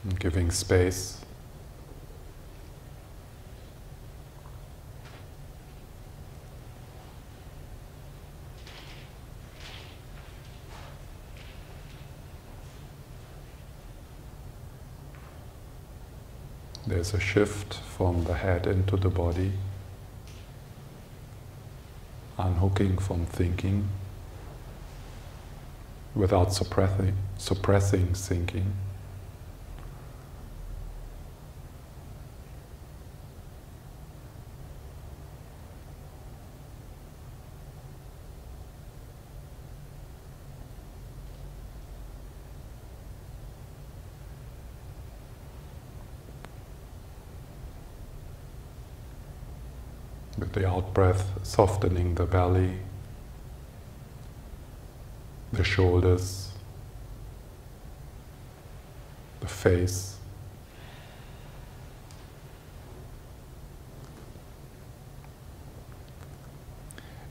and giving space. There's a shift from the head into the body, unhooking from thinking without suppressing thinking. With the out-breath softening the belly, the shoulders, the face.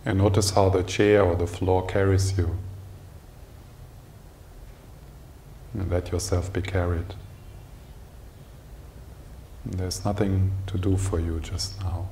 And notice how the chair or the floor carries you. And let yourself be carried. And there's nothing to do for you just now.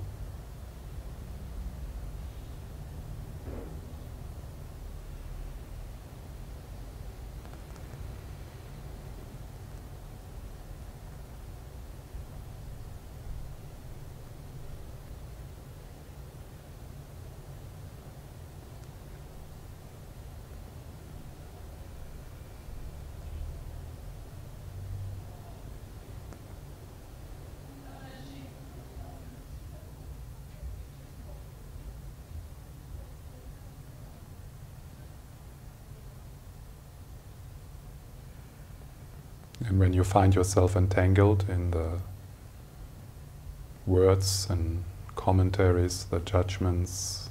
And when you find yourself entangled in the words and commentaries, the judgments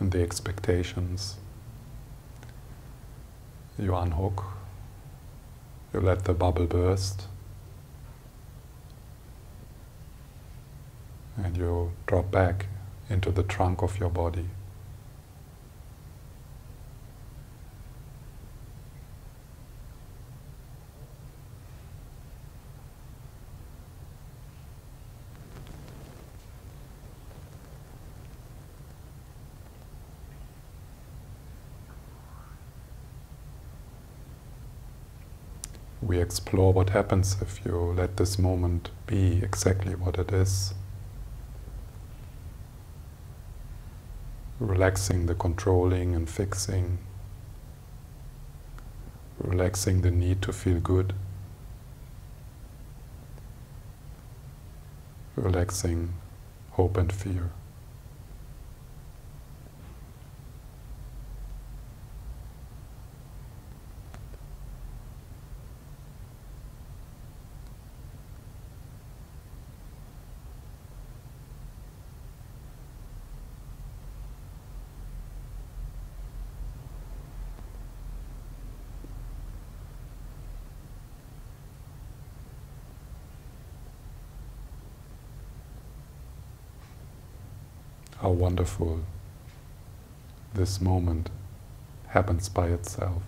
and the expectations, you unhook, you let the bubble burst, and you drop back into the trunk of your body. We explore what happens if you let this moment be exactly what it is. Relaxing the controlling and fixing. Relaxing the need to feel good. Relaxing hope and fear. How wonderful this moment happens by itself.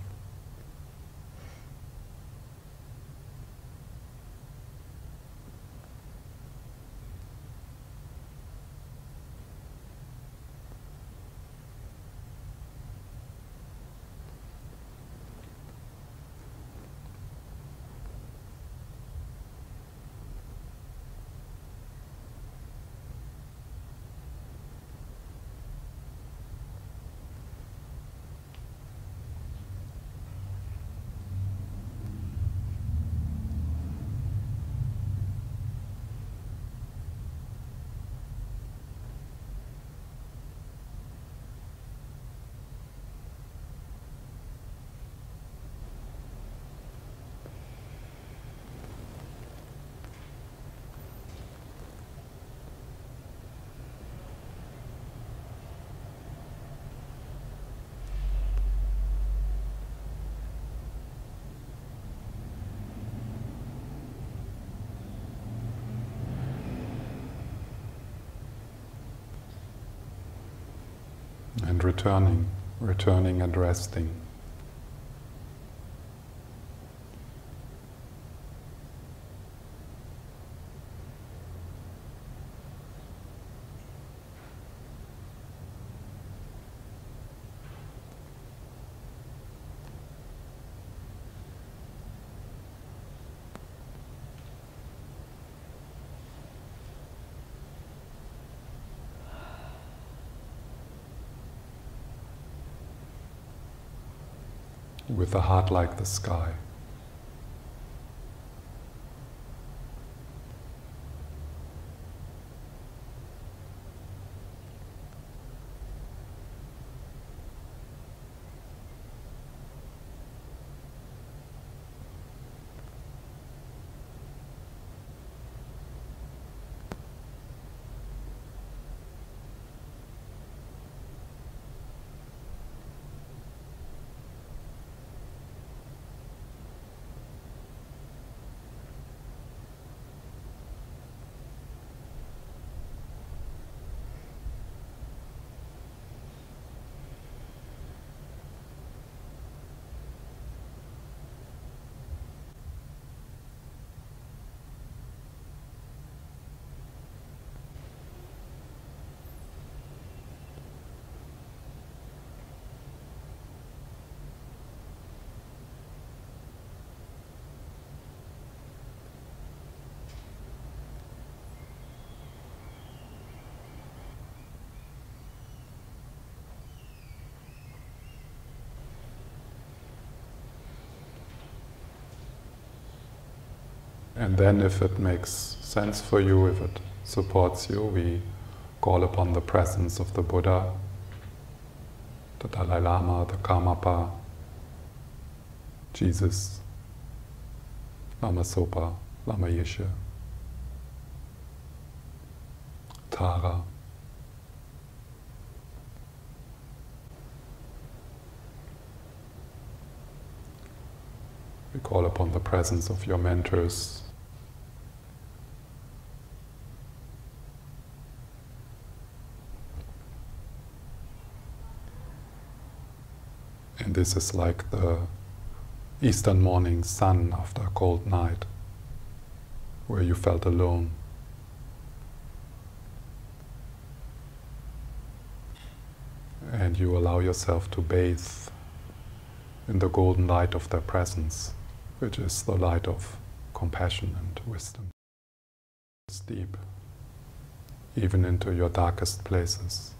And returning and resting. with a heart like the sky. And then if it makes sense for you, if it supports you, we call upon the presence of the Buddha, the Dalai Lama, the Karmapa, Jesus, Lama Zopa, Lama Yeshe, Tara. We call upon the presence of your mentors, and this is like the Eastern morning sun after a cold night, where you felt alone. And you allow yourself to bathe in the golden light of their presence, which is the light of compassion and wisdom. It's deep, even into your darkest places.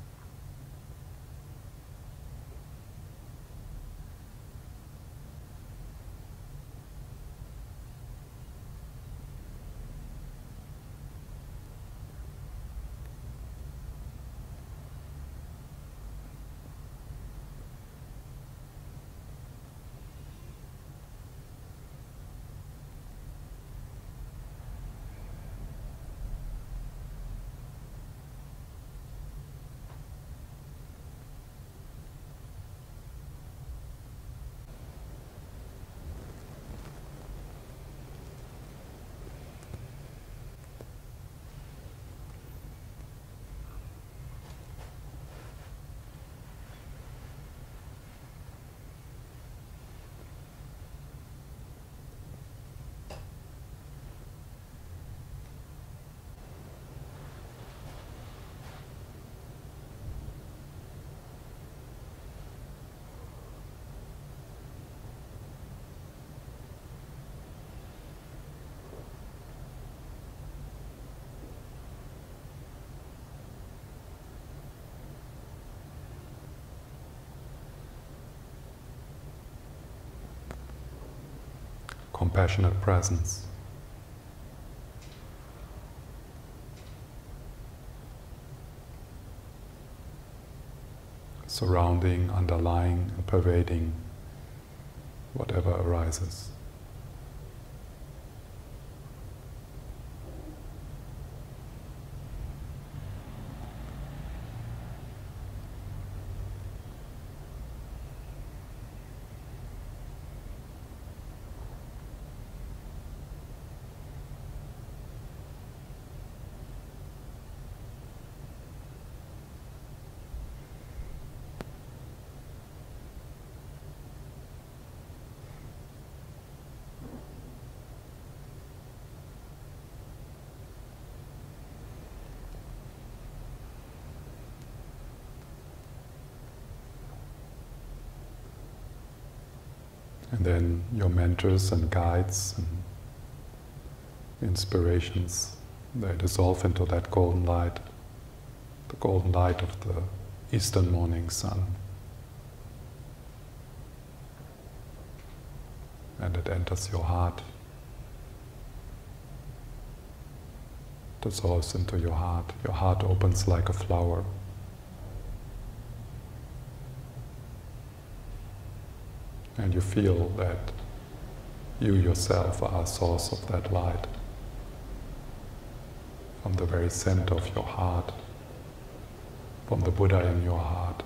Compassionate presence. Surrounding, underlying, and pervading whatever arises. And then your mentors and guides and inspirations, they dissolve into that golden light, the golden light of the Eastern morning sun. and it enters your heart, dissolves into your heart. Your heart opens like a flower. And you feel that you yourself are a source of that light. From the very center of your heart, from the Buddha in your heart.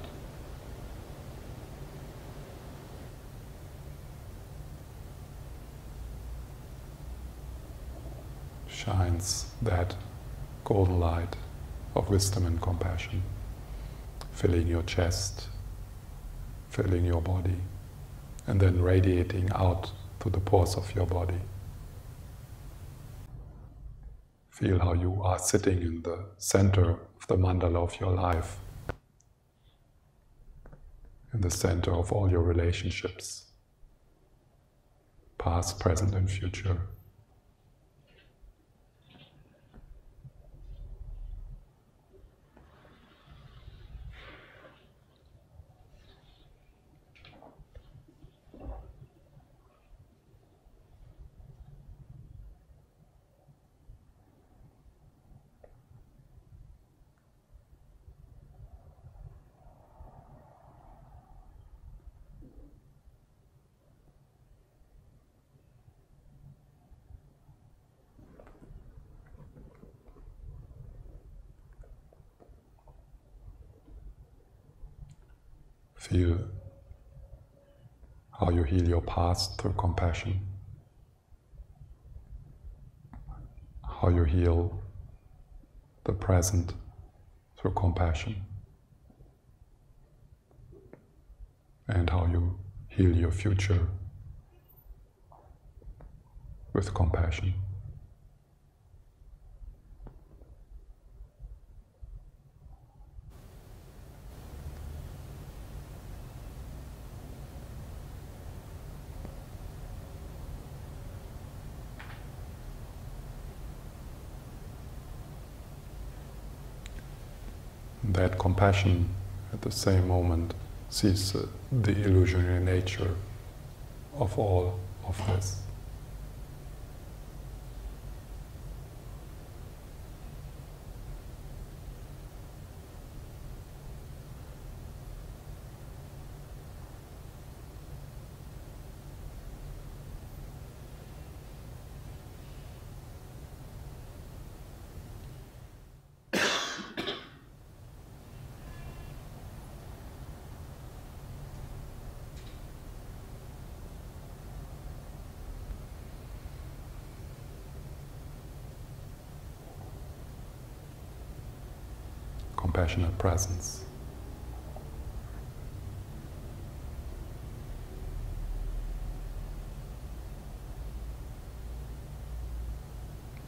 Shines that golden light of wisdom and compassion, filling your chest, filling your body, and then radiating out to the pores of your body. Feel how you are sitting in the center of the mandala of your life, in the center of all your relationships, past, present, and future. Feel how you heal your past through compassion, how you heal the present through compassion, and how you heal your future with compassion. That compassion at the same moment sees the illusionary nature of all of this. Compassionate presence.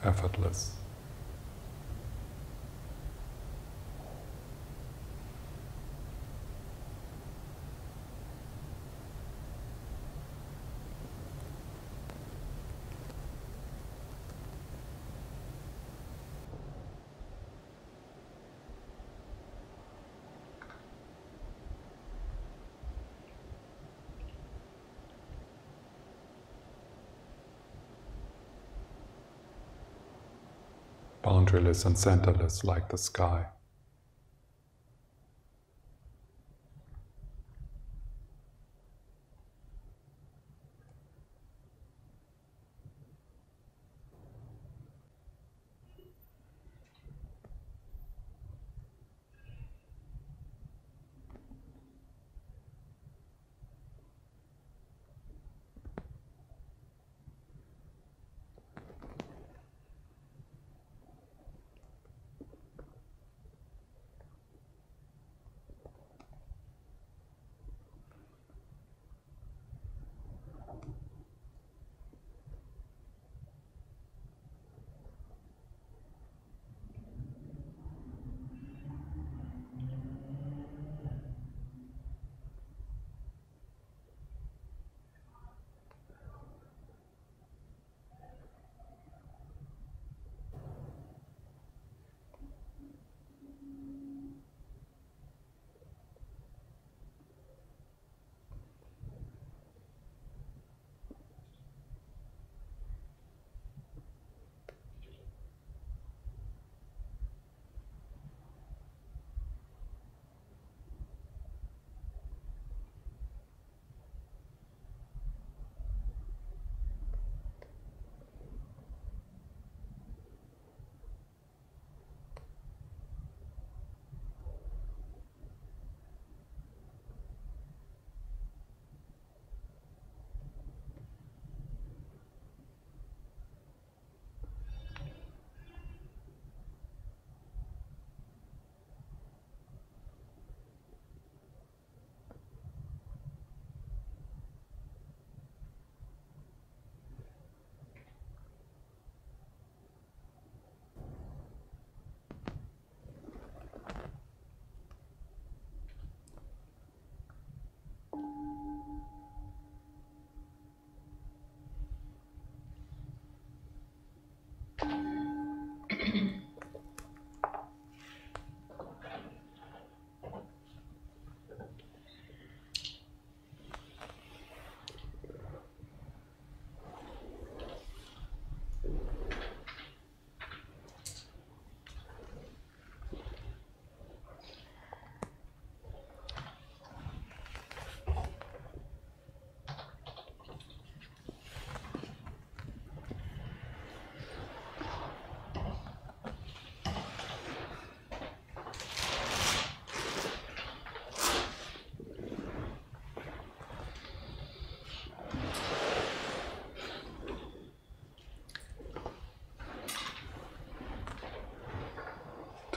Effortless. Boundaryless and centerless like the sky.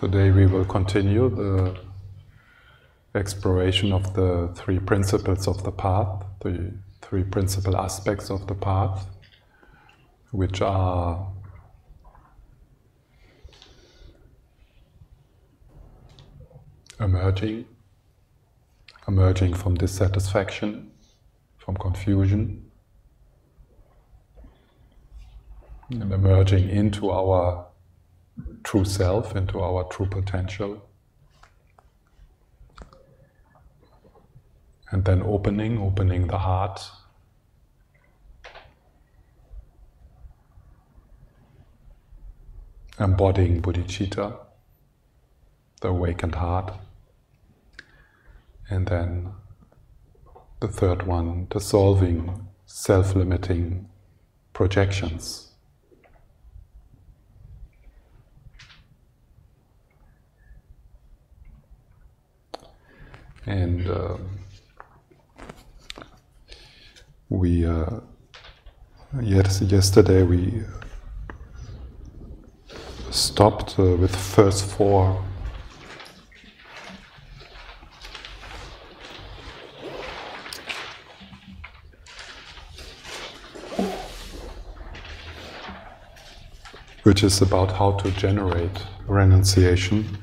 Today we will continue the exploration of the three principles of the path, the three principal aspects of the path, which are emerging from dissatisfaction, from confusion, and emerging into our true self, into our true potential, and then opening the heart, embodying bodhicitta, the awakened heart, and then the third one, dissolving self-limiting projections. And yesterday we stopped with first four. Which is about how to generate renunciation.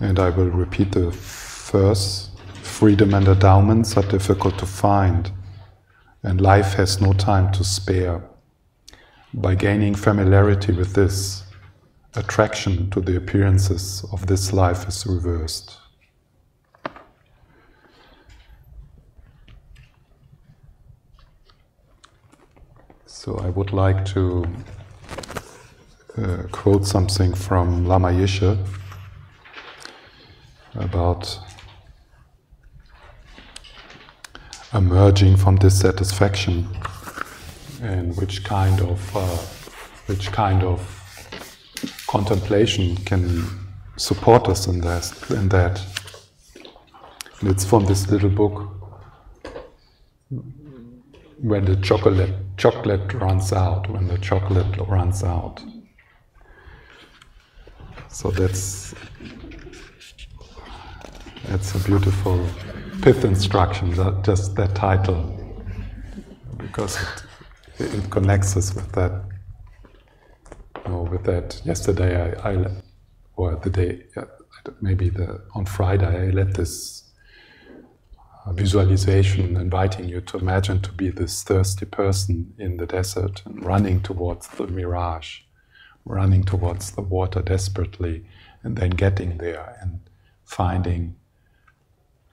And I will repeat the first. Freedom and endowments are difficult to find, and life has no time to spare. By gaining familiarity with this, attraction to the appearances of this life is reversed. So I would like to quote something from Lama Yeshe about emerging from dissatisfaction, and which kind of contemplation can support us in that. And it's from this little book, When the chocolate runs out, when the chocolate runs out. So that's a beautiful pith instruction, just that title, because it connects us with that. With that, yesterday or the day, maybe on Friday, I led this visualization inviting you to imagine to be this thirsty person in the desert and running towards the mirage, running towards the water desperately, and then getting there and finding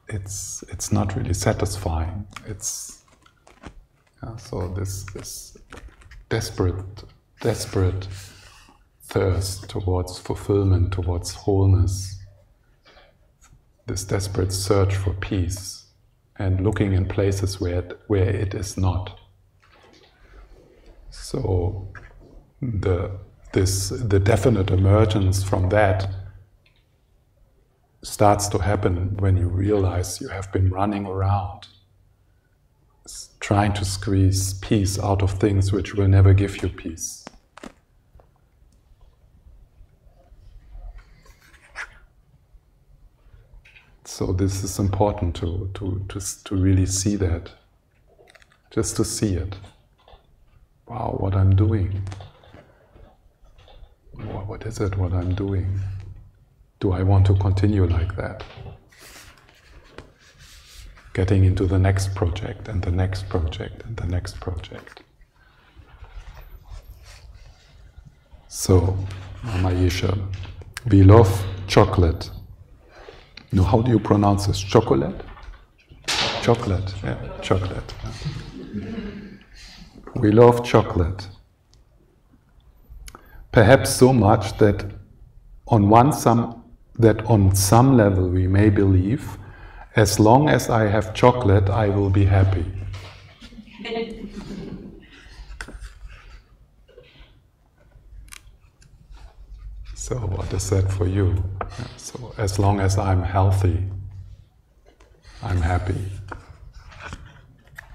it's not really satisfying. So this desperate thirst towards fulfillment, towards wholeness, this desperate search for peace, and looking in places where it is not. So the definite emergence from that starts to happen when you realize you have been running around, trying to squeeze peace out of things which will never give you peace. So this is important to really see that, just to see it. Wow, what I'm doing. What is it, what I'm doing? Do I want to continue like that? Getting into the next project, and the next project, and the next project. So, Lama Yeshe, we love chocolate. No, how do you pronounce this? Chocolate? Chocolate, yeah, chocolate. We love chocolate. Perhaps so much that on some level we may believe, as long as I have chocolate, I will be happy. So what is that for you? So as long as I'm healthy, I'm happy.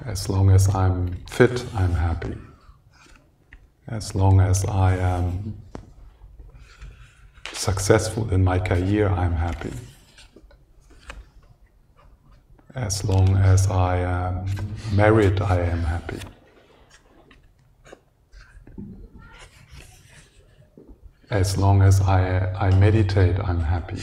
As long as I'm fit, I'm happy. As long as I am successful in my career, I'm happy. As long as I am married, I am happy. As long as I meditate, I'm happy.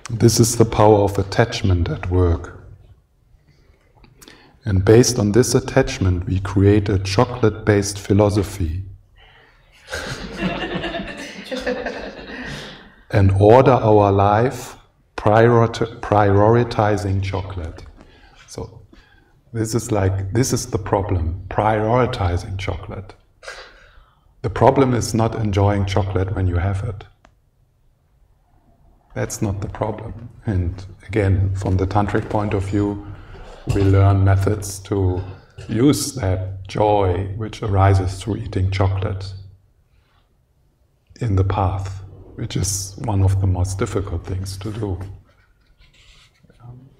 This is the power of attachment at work. And based on this attachment, we create a chocolate-based philosophy and order our life prioritizing chocolate. So this is the problem, prioritizing chocolate. The problem is not enjoying chocolate when you have it. That's not the problem. And again, from the tantric point of view, we learn methods to use that joy which arises through eating chocolate in the path, which is one of the most difficult things to do.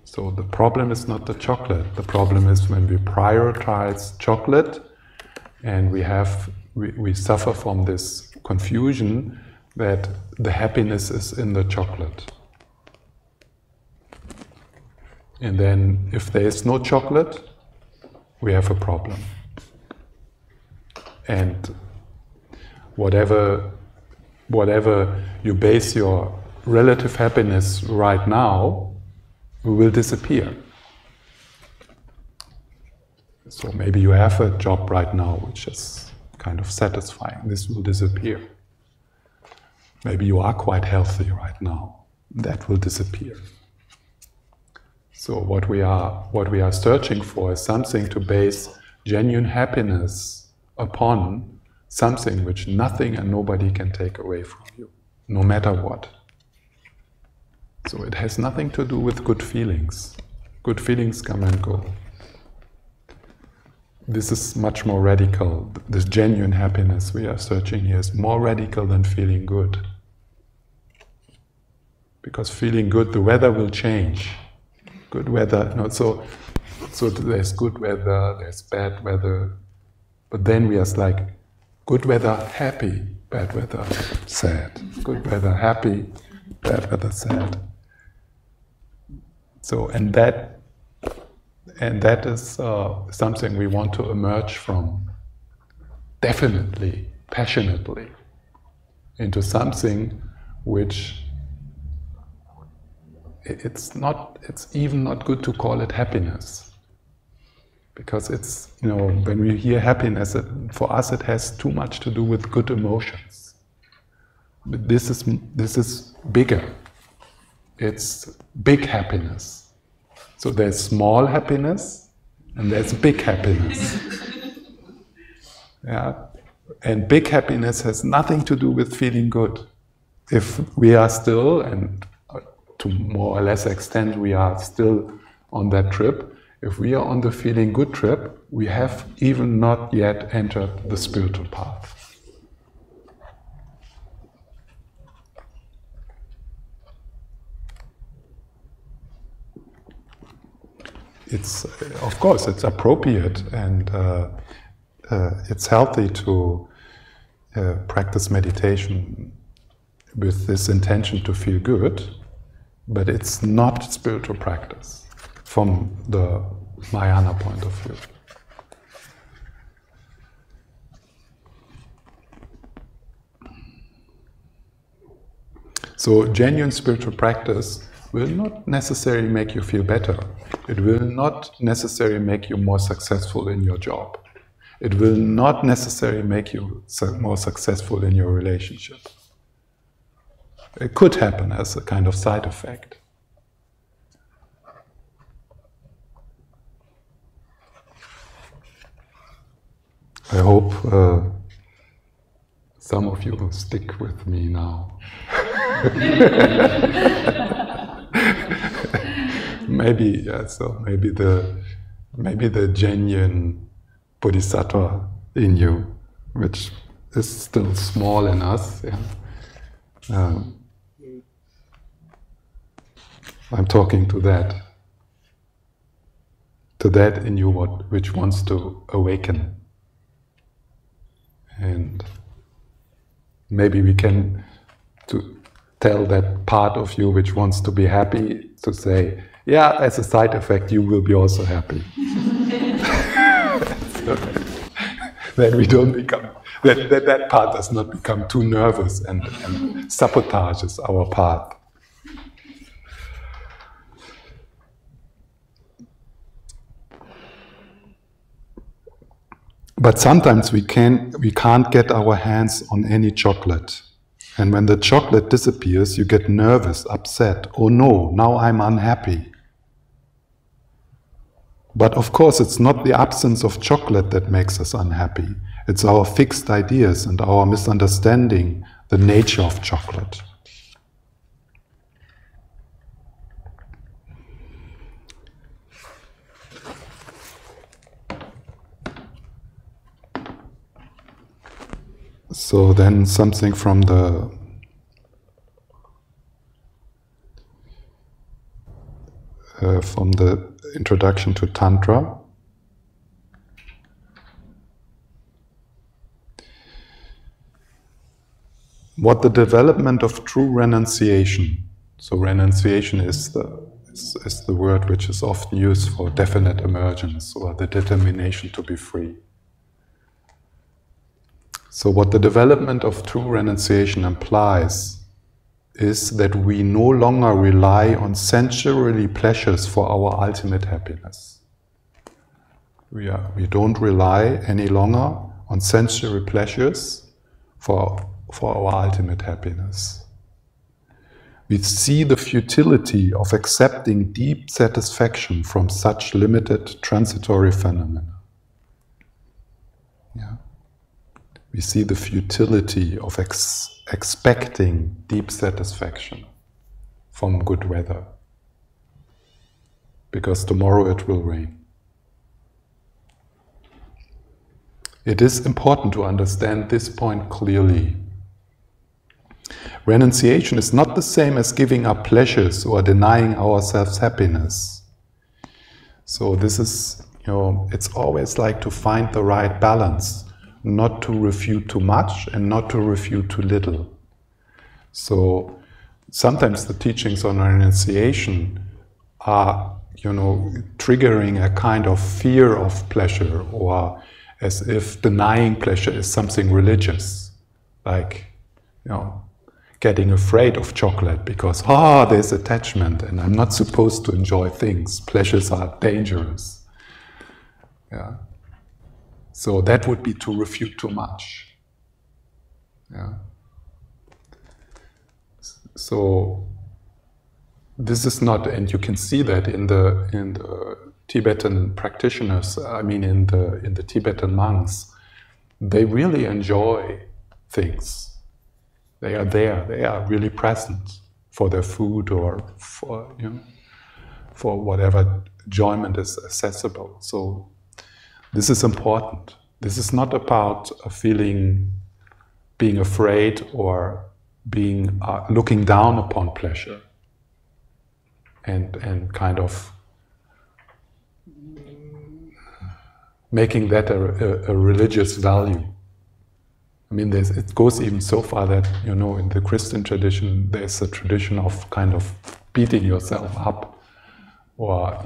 So the problem is not the chocolate. The problem is when we prioritize chocolate and we suffer from this confusion that the happiness is in the chocolate. And then if there is no chocolate, we have a problem. And whatever you base your relative happiness right now will disappear. So maybe you have a job right now which is kind of satisfying. This will disappear. Maybe you are quite healthy right now. That will disappear. So what we are searching for is something to base genuine happiness upon, something which nothing and nobody can take away from you, no matter what. So it has nothing to do with good feelings. Good feelings come and go. This is much more radical. This genuine happiness we are searching here is more radical than feeling good. Because feeling good, the weather will change. Good weather, so there's good weather, there's bad weather, but then we are like, good weather, happy, bad weather, sad. Good weather, happy, bad weather, sad. So, and that is something we want to emerge from, definitely, passionately, into something which it's even not good to call it happiness. Because it's, when we hear happiness, for us it has too much to do with good emotions. But this is bigger. It's big happiness. So there's small happiness and there's big happiness. Yeah? And big happiness has nothing to do with feeling good. If we are still, and to more or less extent we are still on that trip, if we are on the feeling good trip, we have even not yet entered the spiritual path. It's, of course, it's appropriate and it's healthy to practice meditation with this intention to feel good, but it's not spiritual practice from the Mahayana point of view. So genuine spiritual practice will not necessarily make you feel better. It will not necessarily make you more successful in your job. It will not necessarily make you more successful in your relationship. It could happen as a kind of side effect. I hope some of you will stick with me now. Maybe the genuine bodhisattva in you, which is still small in us. Yeah. I'm talking to that in you which wants to awaken. And maybe we can tell that part of you which wants to be happy to say, yeah, as a side effect you will be also happy. So then we don't become, that part does not become too nervous and sabotages our path. But sometimes we can't get our hands on any chocolate. And when the chocolate disappears, you get nervous, upset. Oh no, now I'm unhappy. But of course, it's not the absence of chocolate that makes us unhappy. It's our fixed ideas and our misunderstanding the nature of chocolate. So then something from the introduction to Tantra. What the development of true renunciation. So renunciation is the word which is often used for definite emergence or the determination to be free. So what the development of true renunciation implies is that we no longer rely on sensually pleasures for our ultimate happiness. We don't rely any longer on sensory pleasures for our ultimate happiness. We see the futility of accepting deep satisfaction from such limited transitory phenomena. Yeah. We see the futility of expecting deep satisfaction from good weather, because tomorrow it will rain. It is important to understand this point clearly. Renunciation is not the same as giving up pleasures or denying ourselves happiness. So this is, it's always like to find the right balance. Not to refute too much and not to refute too little. So sometimes the teachings on renunciation are, triggering a kind of fear of pleasure, or as if denying pleasure is something religious, like, getting afraid of chocolate because, there's attachment and I'm not supposed to enjoy things. Pleasures are dangerous. Yeah. So that would be to refute too much. Yeah. So this is not, and you can see that in the Tibetan practitioners. I mean, in the Tibetan monks, they really enjoy things. They are there. They are really present for their food or for whatever enjoyment is accessible. So this is important. This is not about being afraid or being looking down upon pleasure and kind of making that a religious value. I mean, it goes even so far that, in the Christian tradition, there's a tradition of kind of beating yourself up, or,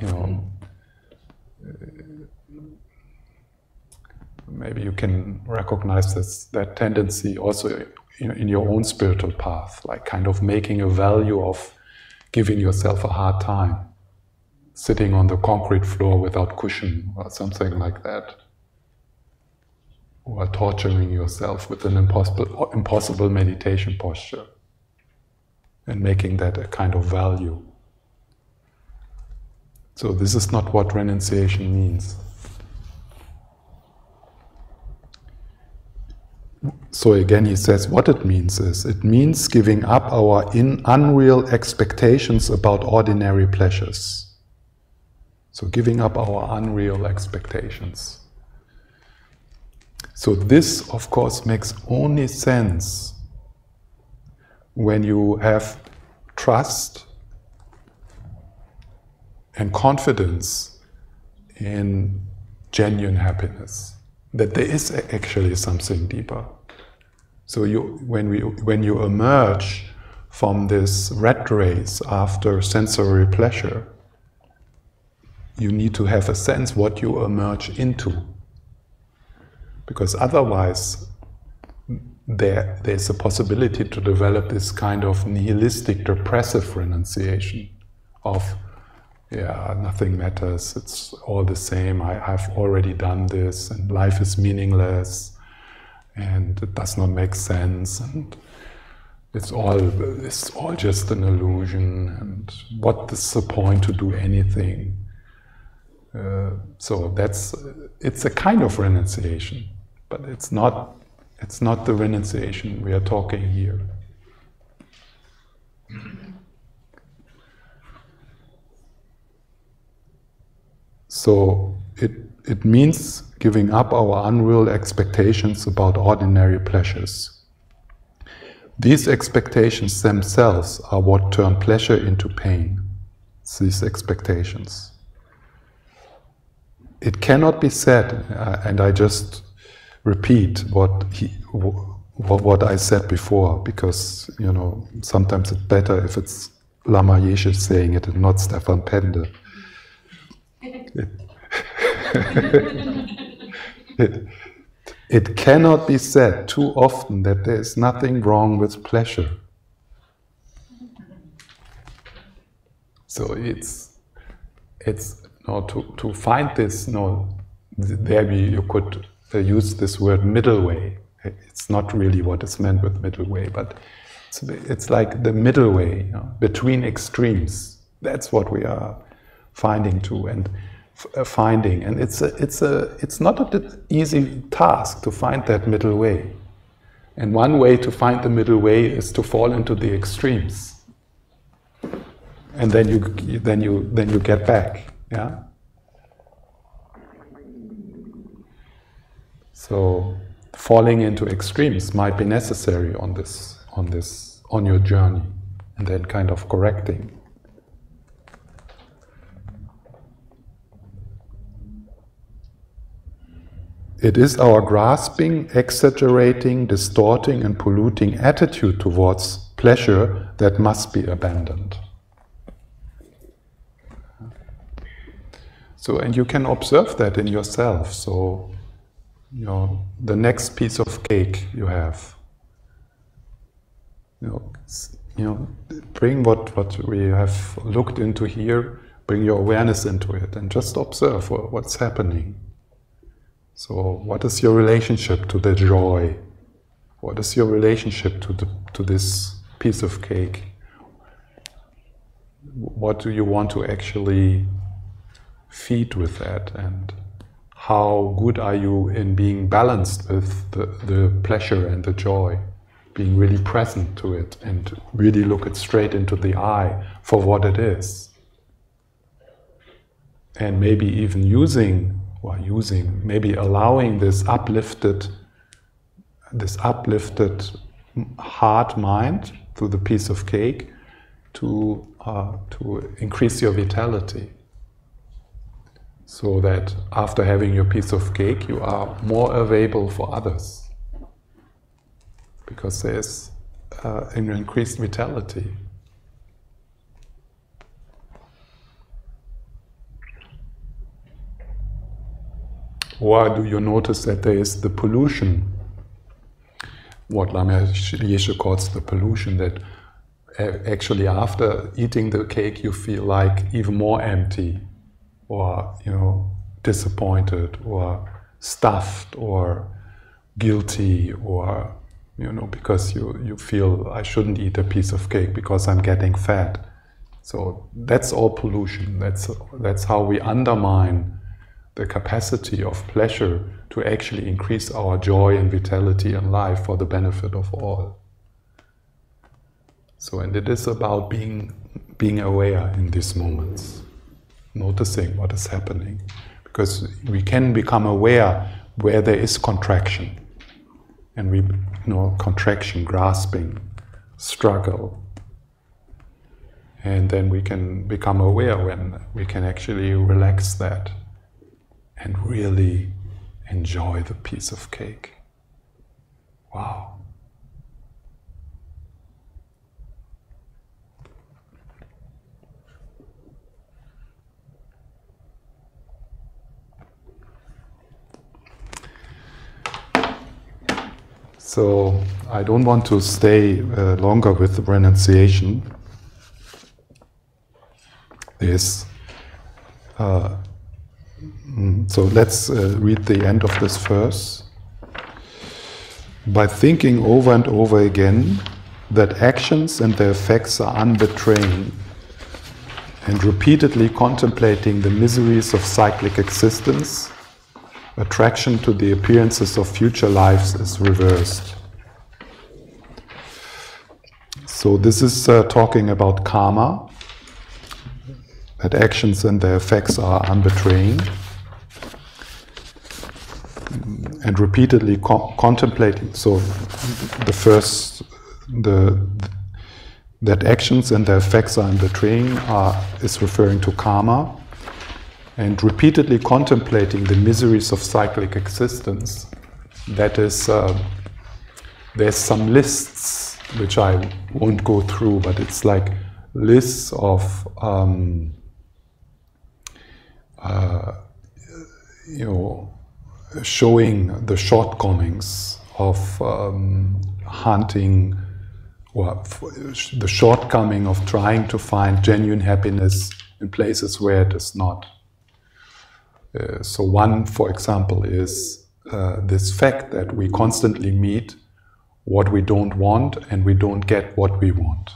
maybe you can recognize that tendency also in your own spiritual path, like kind of making a value of giving yourself a hard time, sitting on the concrete floor without cushion or something like that, or torturing yourself with an impossible meditation posture and making that a kind of value. So this is not what renunciation means. So again, he says what it means is, it means giving up our unreal expectations about ordinary pleasures. So giving up our unreal expectations. So this, of course, makes only sense when you have trust and confidence in genuine happiness, that there is actually something deeper. So when you emerge from this rat race after sensory pleasure, you need to have a sense what you emerge into. Because otherwise, there's a possibility to develop this kind of nihilistic, depressive renunciation of, yeah, nothing matters, it's all the same, I've already done this, and life is meaningless, and it does not make sense, and it's all just an illusion, and what is the point to do anything? So it's a kind of renunciation, but it's not the renunciation we are talking here. So it means giving up our unreal expectations about ordinary pleasures. These expectations themselves are what turn pleasure into pain. It's these expectations. It cannot be said, and I just repeat what I said before, because sometimes it's better if it's Lama Yeshe saying it and not Stephan Pende. It cannot be said too often that there is nothing wrong with pleasure. So to find this, there you could use this word middle way. It's not really what is meant with middle way, but it's like the middle way, between extremes. That's what we are finding and it's not an easy task to find that middle way. And one way to find the middle way is to fall into the extremes, and then you get back. Yeah. So falling into extremes might be necessary on your journey, and then kind of correcting. It is our grasping, exaggerating, distorting, and polluting attitude towards pleasure that must be abandoned. So, and you can observe that in yourself. So, the next piece of cake you have, bring what we have looked into here, bring your awareness into it, and just observe what's happening. So, what is your relationship to the joy? What is your relationship to this piece of cake? What do you want to actually feed with that? And how good are you in being balanced with the pleasure and the joy? Being really present to it and really look it straight into the eye for what it is. And maybe even maybe allowing this uplifted heart mind through the piece of cake to increase your vitality, so that after having your piece of cake you are more available for others, because there's an increased vitality. Or do you notice that there is the pollution, what Lama Yeshe calls the pollution, that actually after eating the cake you feel like even more empty, or disappointed, or stuffed, or guilty, or because you feel I shouldn't eat a piece of cake because I'm getting fat. So that's all pollution. That's how we undermine the capacity of pleasure to actually increase our joy and vitality in life for the benefit of all. So, and it is about being aware in these moments, noticing what is happening, because we can become aware where there is contraction. And we, contraction, grasping, struggle. And then we can become aware when we can actually relax that and really enjoy the piece of cake. Wow. So I don't want to stay longer with the renunciation. So let's read the end of this verse. By thinking over and over again that actions and their effects are unbetraying, and repeatedly contemplating the miseries of cyclic existence, attraction to the appearances of future lives is reversed. So this is talking about karma, that actions and their effects are unbetraying, and repeatedly contemplating. So the first, that actions and their effects are unbetraying is referring to karma, and repeatedly contemplating the miseries of cyclic existence. That is, there's some lists which I won't go through, but it's like lists of showing the shortcomings of hunting, or the shortcoming of trying to find genuine happiness in places where it is not. So one, for example, is this fact that we constantly meet what we don't want and we don't get what we want.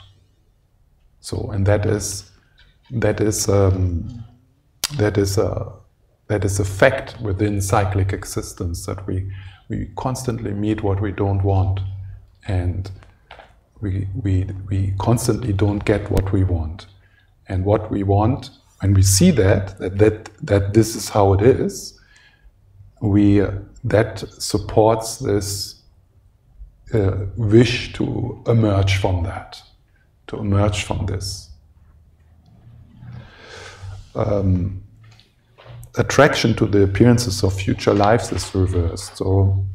So, and that is a fact within cyclic existence, that we constantly meet what we don't want, and we constantly don't get what we want. And what we want, when we see that this is how it is, that supports this wish to emerge from that, to emerge from this. Attraction to the appearances of future lives is reversed. So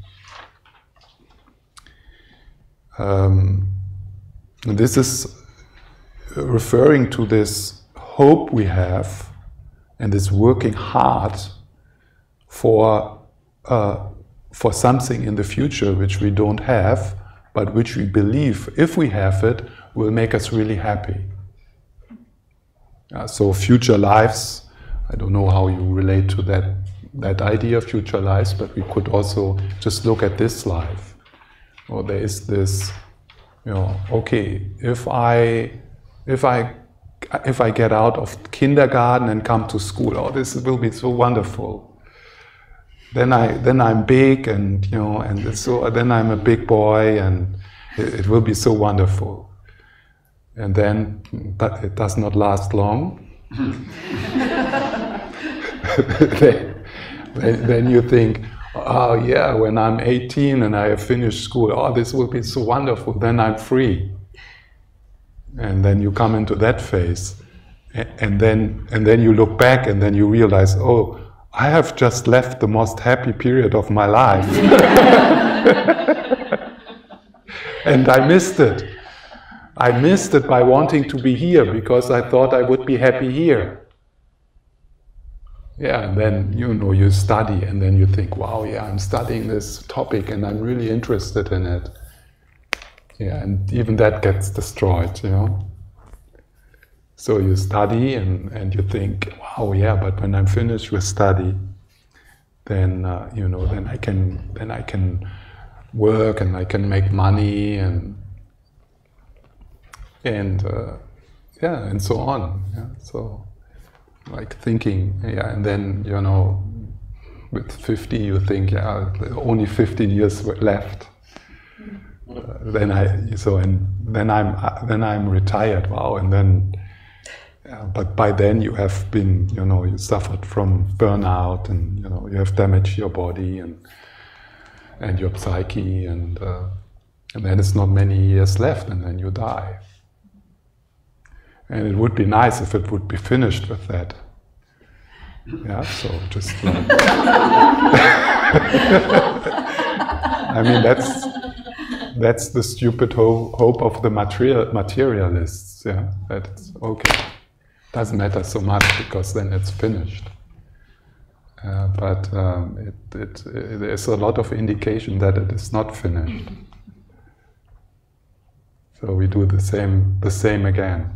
this is referring to this hope we have and this working hard for something in the future which we don't have, but which we believe, if we have it, will make us really happy. So future lives, I don't know how you relate to that idea of future lives, but we could also just look at this life. Or there is this, okay, if I get out of kindergarten and come to school, oh, this will be so wonderful. Then I'm big, and so then I'm a big boy, and it will be so wonderful. And then, but it does not last long. then you think, oh yeah, when I'm 18 and I have finished school, oh, this will be so wonderful. Then I'm free. And then you come into that phase, and then you look back, and then you realize, oh, I have just left the most happy period of my life. And I missed it. I missed it by wanting to be here, because I thought I would be happy here. Yeah, and then, you study, and then you think, wow, yeah, I'm studying this topic and I'm really interested in it. Yeah, and even that gets destroyed, So you study and you think, wow, yeah, but when I'm finished with study, then then I can work and I can make money and so on. Yeah, so like thinking, yeah, and then with 50 you think, yeah, only 15 years left. Then I'm retired. Wow, and then But by then you have been, you suffered from burnout, and you have damaged your body and your psyche, and then it's not many years left, and then you die. And it would be nice if it would be finished with that. Yeah, so just like I mean, that's the stupid hope of the materialists. Yeah, that it's okay. Doesn't matter so much because then it's finished. But there's a lot of indication that it is not finished. So we do the same again.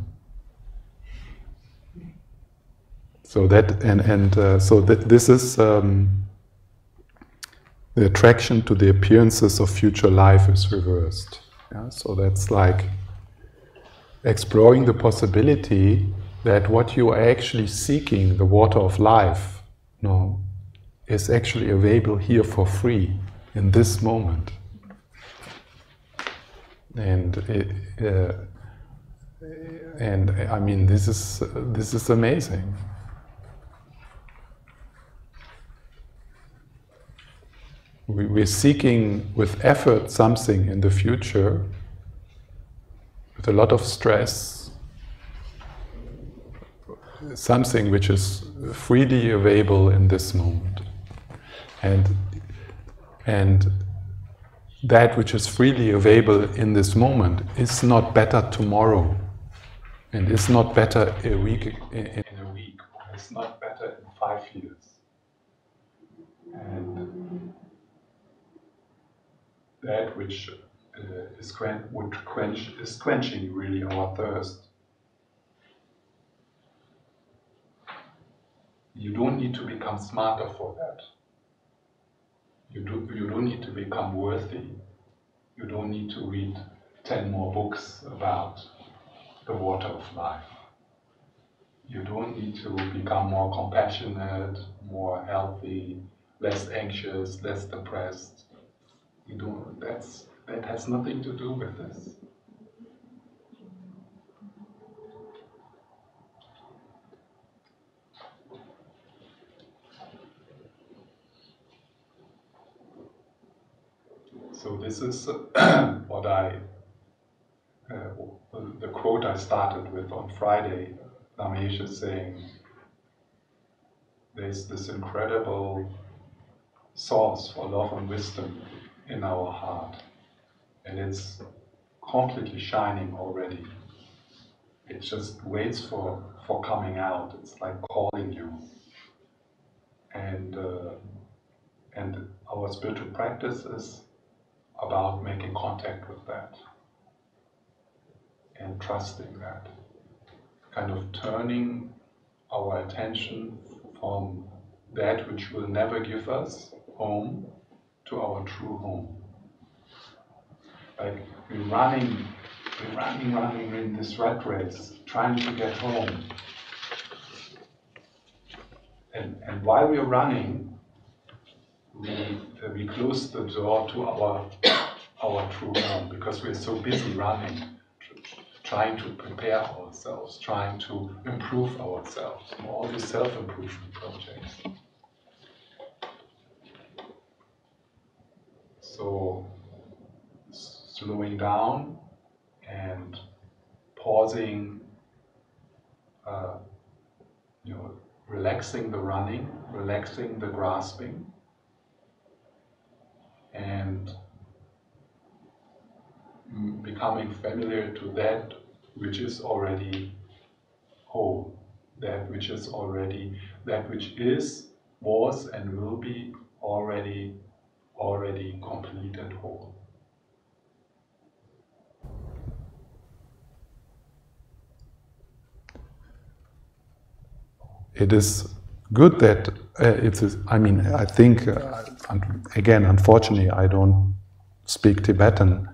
So that this is the attraction to the appearances of future life is reversed. Yeah? So that's like exploring the possibility that what you are actually seeking, the water of life, is actually available here for free in this moment. And I mean, this is amazing. We're seeking with effort something in the future, with a lot of stress, something which is freely available in this moment. And that which is freely available in this moment is not better tomorrow, and is not better in a week, or it's not better in 5 years. And that which is quenching really our thirst. You don't need to become smarter for that. You don't need to become worthy. You don't need to read 10 more books about the water of life. You don't need to become more compassionate, more healthy, less anxious, less depressed. You don't. That has nothing to do with this. So this is what the quote I started with on Friday. Lama Yeshe saying, there's this incredible source for love and wisdom in our heart, and it's completely shining already. It just waits for coming out. It's like calling you. And our spiritual practice is about making contact with that and trusting that, kind of turning our attention from that which will never give us home to our true home. Like we're running in this rat race, trying to get home. And while we're running, we close the door to our true home, because we're so busy running, trying to prepare ourselves, trying to improve ourselves, all these self-improvement projects. So slowing down and pausing, relaxing the running, relaxing the grasping, and becoming familiar to that which is already whole, that which is, was and will be already complete and whole. It is good that I think, again, unfortunately, I don't speak Tibetan,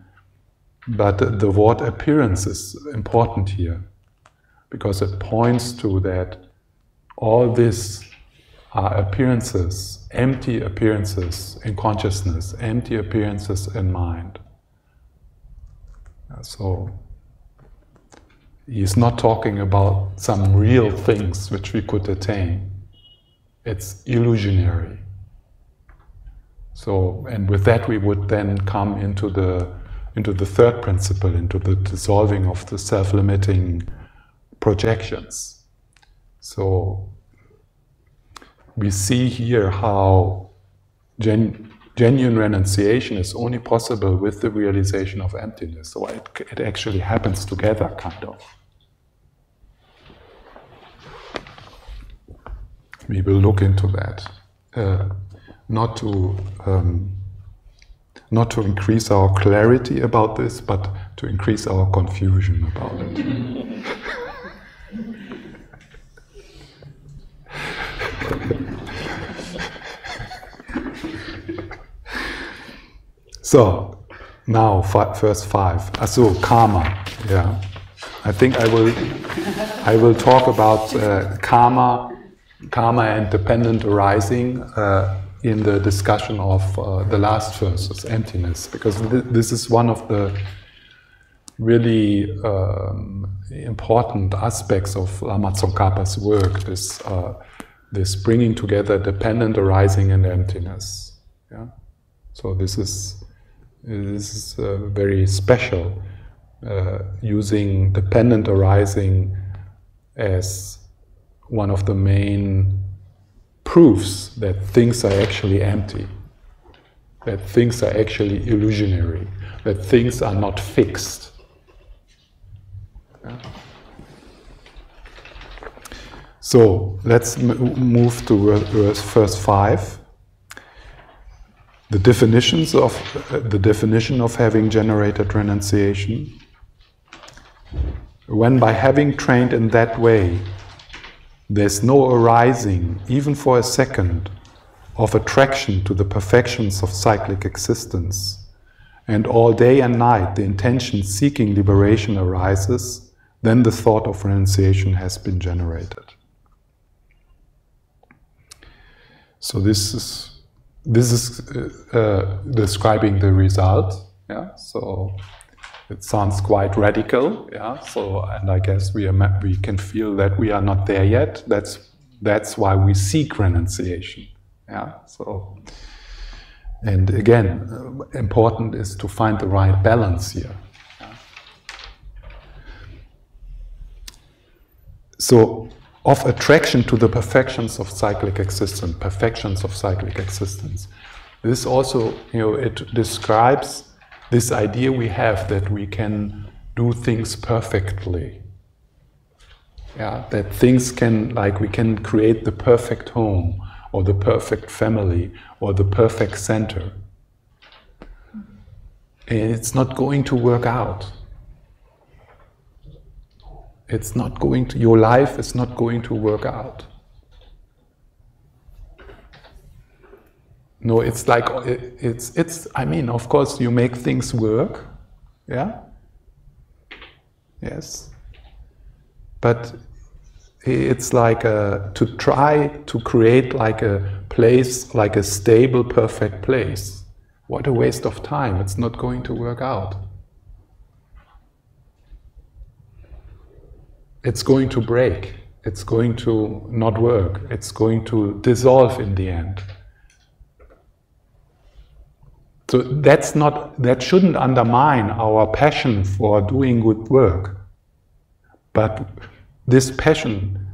but the word appearance is important here, because it points to that all this are appearances, empty appearances in consciousness, empty appearances in mind. So he's not talking about some real things which we could attain. It's illusionary. So, and with that we would then come into the third principle, into the dissolving of the self-limiting projections. So we see here how genuine renunciation is only possible with the realization of emptiness. So it actually happens together, kind of. We will look into that. Not to increase our clarity about this, but to increase our confusion about it. So, now verse 5. So, karma. Yeah, I think I will talk about karma and dependent arising in the discussion of the last verses, emptiness, because this is one of the really important aspects of Lama Tsongkhapa's work. This bringing together dependent arising and emptiness. Yeah, so this is very special, using dependent arising as one of the main proofs that things are actually empty, that things are actually illusionary, that things are not fixed. Yeah. So let's move to verse 5. The definition of having generated renunciation. When by having trained in that way, there's no arising, even for a second, of attraction to the perfections of cyclic existence, and all day and night the intention seeking liberation arises, then the thought of renunciation has been generated. So this is describing the result. Yeah. So it sounds quite radical. Yeah. So, and I guess we can feel that we are not there yet. That's why we seek renunciation. Yeah. So, and again, important is to find the right balance here. Yeah. So, of attraction to the perfections of cyclic existence, This also, it describes this idea we have that we can do things perfectly. Yeah, that things can, we can create the perfect home, or the perfect family, or the perfect center. And it's not going to work out. It's not going to, your life is not going to work out. No, it's I mean, of course you make things work, yeah? Yes. But it's to try to create a place, a stable, perfect place. What a waste of time, it's not going to work out. It's going to break, it's going to not work, it's going to dissolve in the end. So that shouldn't undermine our passion for doing good work. But this passion,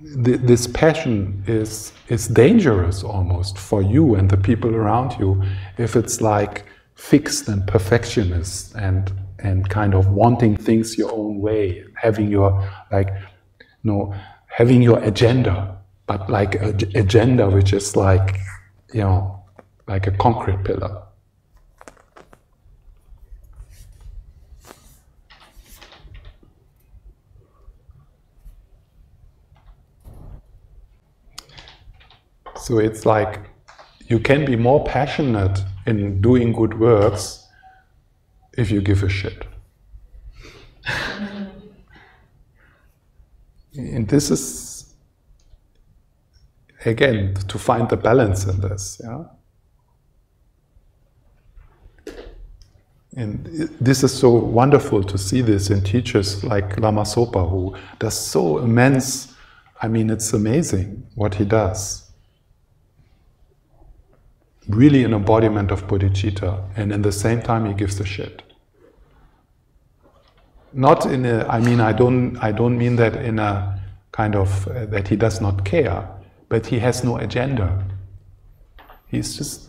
this passion is dangerous almost for you and the people around you if it's fixed and perfectionist and kind of wanting things your own way, having your having your agenda, but an agenda which is like a concrete pillar. So it's you can be more passionate in doing good works if you give a shit. And this is, again, to find the balance in this, yeah? And this is so wonderful to see this in teachers like Lama Zopa, who does so immense, I mean, it's amazing what he does. Really an embodiment of bodhicitta, and in the same time he gives a shit. Not in a, I mean, I don't mean that in a kind of, that he does not care, but he has no agenda. He's just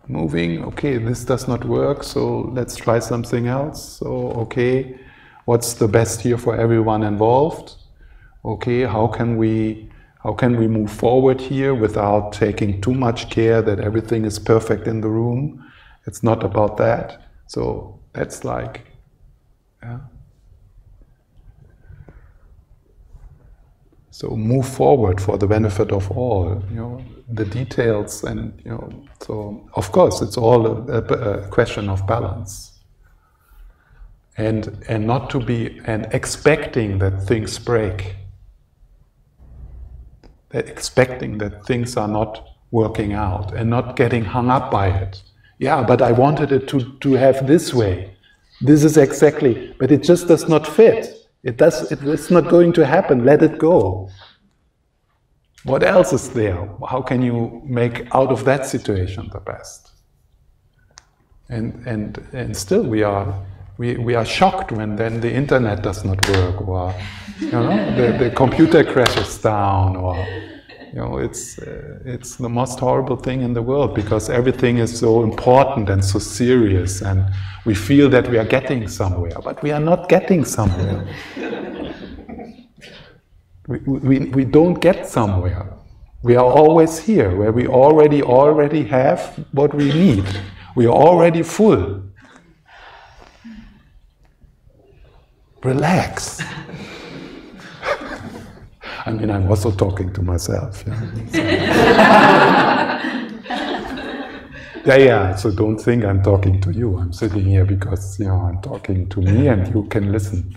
moving, okay, this does not work, so let's try something else. So, okay, what's the best here for everyone involved? Okay, how can we move forward here without taking too much care that everything is perfect in the room? It's not about that. So that's like, yeah. So move forward for the benefit of all, you know, the details, and, you know, so of course it's all a question of balance. And not to be, and expecting that things break. Expecting that things are not working out and not getting hung up by it. Yeah, but I wanted it to have this way. This is exactly, but it just does not fit. It's not going to happen. Let it go. What else is there? How can you make out of that situation the best? And still we are shocked when then the internet does not work, or, you know, the computer crashes down, or, you know, it's the most horrible thing in the world, because everything is so important and so serious, and we feel that we are getting somewhere, but we are not getting somewhere. We don't get somewhere. We are always here, where we already have what we need. We are already full. Relax. I mean, I'm also talking to myself. Yeah. So don't think I'm talking to you. I'm sitting here because, you know, I'm talking to me, and you can listen.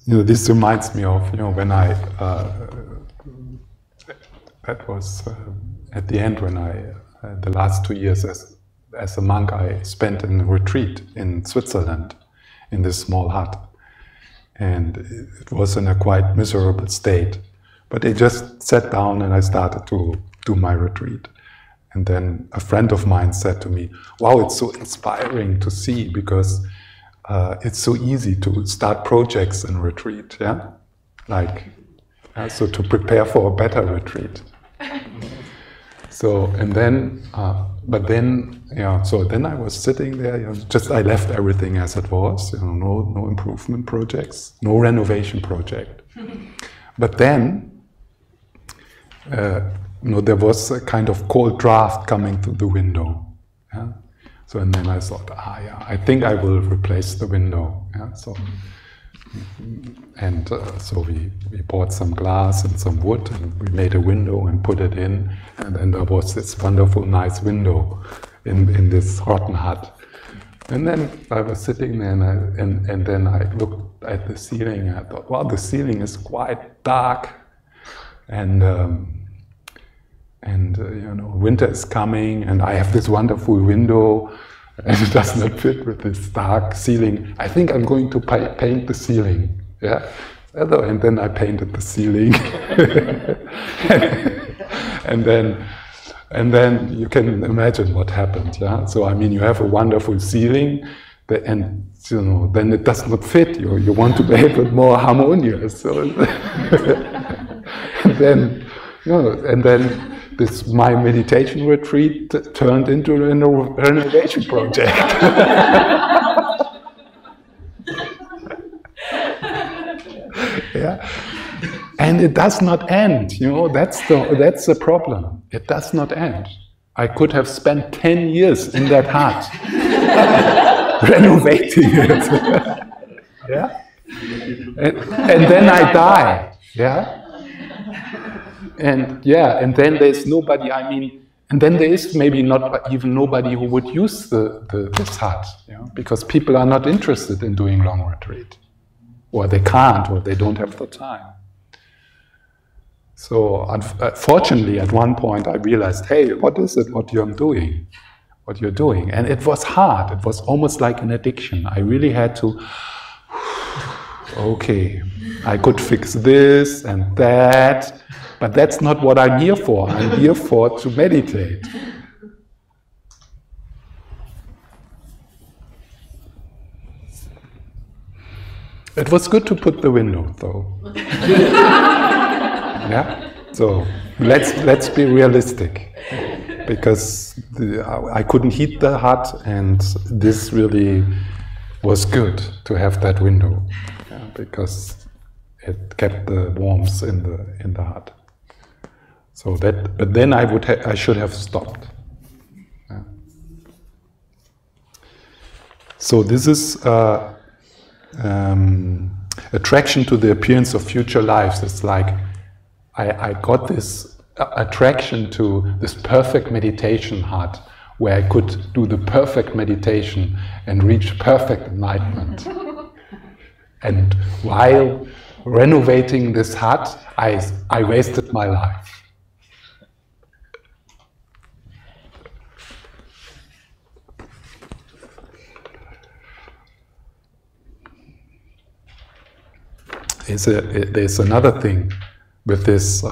You know, this reminds me of, you know, when I, that was at the end when I, the last 2 years as a monk, I spent in a retreat in Switzerland, in this small hut. And it was in a quite miserable state. But I just sat down and I started to do my retreat. And then a friend of mine said to me, wow, it's so inspiring to see, because it's so easy to start projects in retreat, yeah? Like, so to prepare for a better retreat. So, and then, but then, yeah, so then I was sitting there, you know, just I left everything as it was, you know, no improvement projects, no renovation project. But then, you know, there was a kind of cold draft coming through the window, yeah? So, and then I thought, yeah, I think I will replace the window. Yeah? So, and so we bought some glass and some wood, and we made a window and put it in, and then there was this wonderful, nice window in this rotten hut. And then I was sitting there, and then I looked at the ceiling, and I thought, wow, the ceiling is quite dark, and you know, winter is coming, and I have this wonderful window, and it does not fit with this dark ceiling. I think I'm going to paint the ceiling. Yeah, and then I painted the ceiling, and then you can imagine what happened. Yeah, so I mean, you have a wonderful ceiling, and you know, then it does not fit. You want to make it more harmonious. So, and then, you know, and then. My meditation retreat turned into a renovation project. Yeah, and it does not end. You know, that's the problem. It does not end. I could have spent 10 years in that hut renovating it. Yeah, and then I die. Yeah. And yeah, and then there's nobody, I mean, and then there is maybe not even nobody who would use this hut, you know, because people are not interested in doing long retreat. or they can't, or they don't have the time. So unfortunately, at one point I realized, hey, what is it, what you're doing? And it was hard. It was almost like an addiction. I really had to, okay, I could fix this and that, but that's not what I'm here for. I'm here to meditate. It was good to put the window, though. Yeah. So let's be realistic, because I couldn't heat the hut, and this really was good to have that window, because it kept the warmth in the hut. So that, but then I should have stopped. Yeah. So this is. Attraction to the appearance of future lives. It's like I got this attraction to this perfect meditation hut where I could do the perfect meditation and reach perfect enlightenment. And while renovating this hut, I wasted my life. There's another thing with this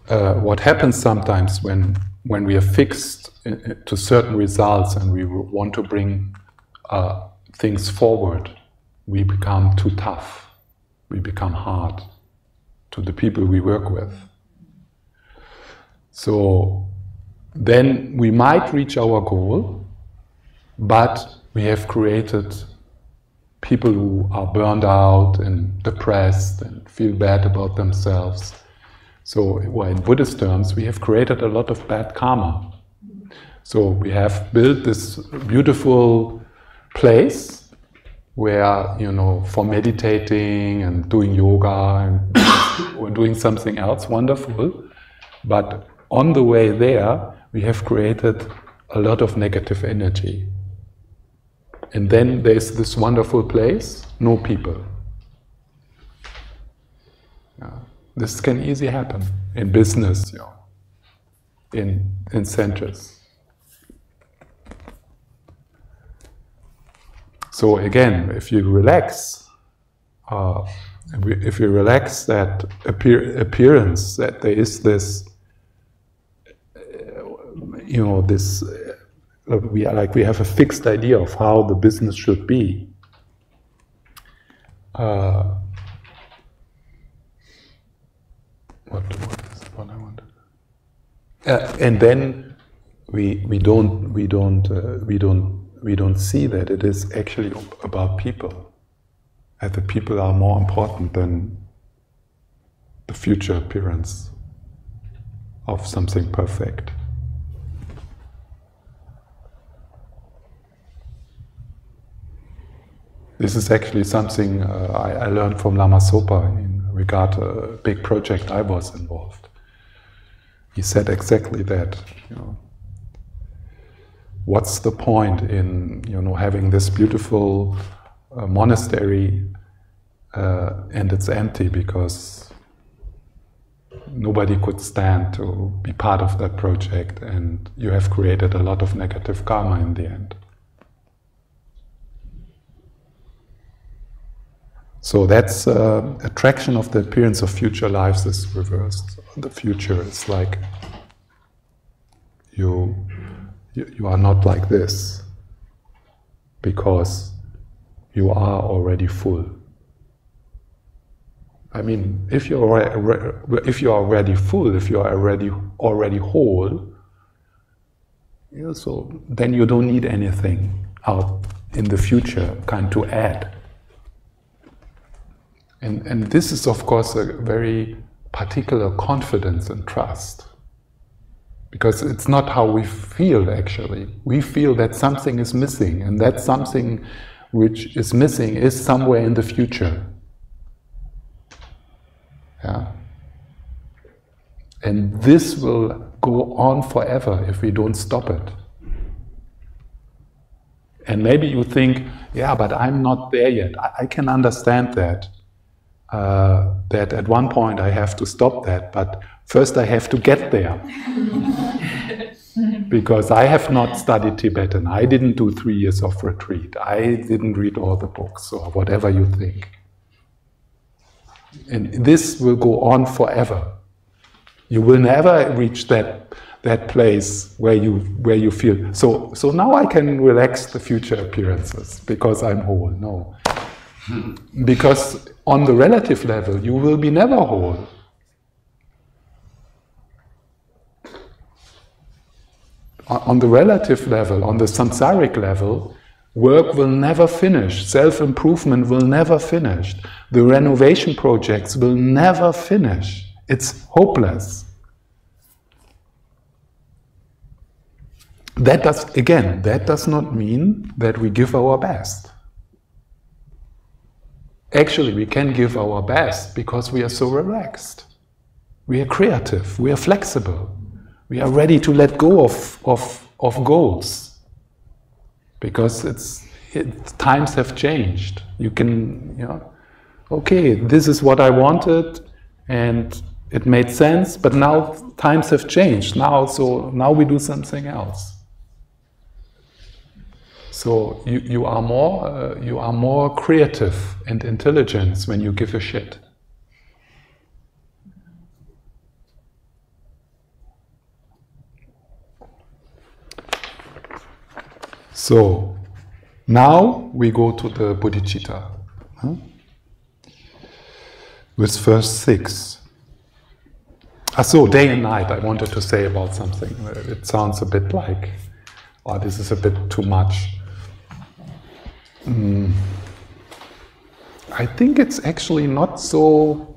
what happens sometimes when we are fixed to certain results and we want to bring things forward, we become too tough, we become hard to the people we work with. So then we might reach our goal, but we have created people who are burned out and depressed and feel bad about themselves. So, well, in Buddhist terms, we have created a lot of bad karma. So we have built this beautiful place where, you know, for meditating and doing yoga and or doing something else wonderful. But on the way there, we have created a lot of negative energy. And then there's this wonderful place, no people. This can easily happen in business, you know, in centers. So again, if you relax that appearance, that there is this, you know, this. We have a fixed idea of how the business should be. What is what I wanted? And then we don't see that it is actually about people. That the people are more important than the future appearance of something perfect. This is actually something I learned from Lama Sopa in regard to a big project I was involved. He said exactly that. You know, what's the point in, you know, having this beautiful monastery and it's empty because nobody could stand to be part of that project, and you have created a lot of negative karma in the end. So that's attraction of the appearance of future lives is reversed. The future is like you are not like this because you are already full. I mean, if you are already full, if you are already whole, you know, so then you don't need anything out in the future kind to add. And this is, of course, a very particular confidence and trust. Because it's not how we feel, actually. We feel that something is missing, and that something which is missing is somewhere in the future. Yeah. And this will go on forever if we don't stop it. And maybe you think, yeah, but I'm not there yet. I can understand that. That at one point I have to stop that, but first I have to get there. Because I have not studied Tibetan. I didn't do 3 years of retreat. I didn't read all the books, or whatever you think. And this will go on forever. You will never reach that place where you feel, so now I can relax the future appearances because I'm whole. No. Because on the relative level, you will be never whole. On the relative level, on the samsaric level, work will never finish. Self-improvement will never finish. The renovation projects will never finish. It's hopeless. That does not mean that we give our best. Actually, we can give our best because we are so relaxed. We are creative, we are flexible. We are ready to let go of goals. Because times have changed. You can, okay, this is what I wanted, and it made sense, but now times have changed. Now we do something else. So you are more creative and intelligent when you give a shit. So now we go to the bodhicitta, with verse 6. So day and night, I wanted to say about something. It sounds a bit like, oh, this is a bit too much. I think it's actually not so.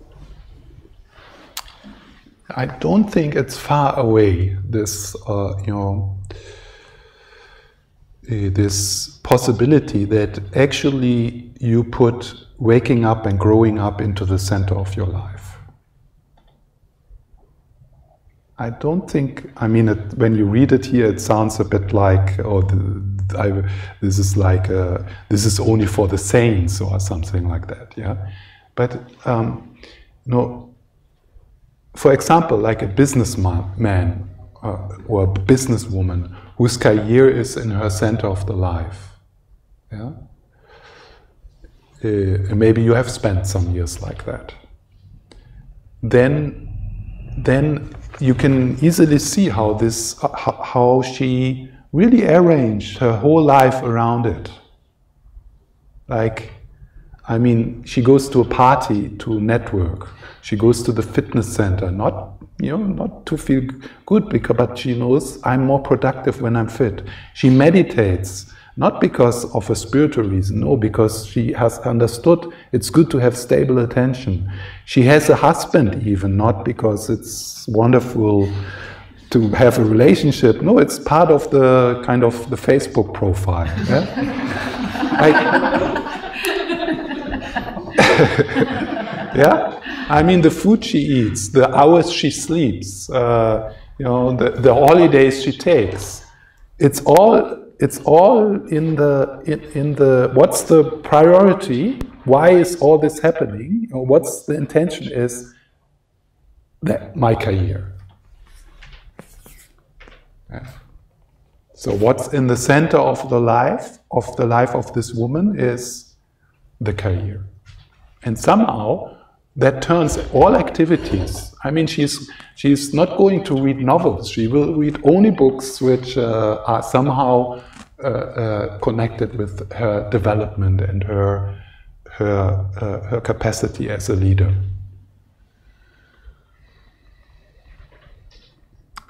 I don't think it's far away. This, this possibility that actually you put waking up and growing up into the center of your life. I don't think, when you read it here, it sounds a bit like, this is only for the saints or something like that, yeah. But for example, like a businessman or a businesswoman whose career is in her center of the life, yeah. Maybe you have spent some years like that. Then you can easily see how she really arranged her whole life around it. Like, she goes to a party to network. She goes to the fitness center, not to feel good, but she knows I'm more productive when I'm fit. She meditates, not because of a spiritual reason, no, because she has understood it's good to have stable attention. She has a husband even, not because it's wonderful to have a relationship. No, it's part of the kind of the Facebook profile. Yeah? Yeah? The food she eats, the hours she sleeps, the holidays she takes. It's all in the what's the priority? Why is all this happening? What's the intention is that my career. Yeah. So what's in the center of the life of this woman is the career. And somehow that turns all activities. She's not going to read novels. She will read only books which are somehow connected with her development and her capacity as a leader.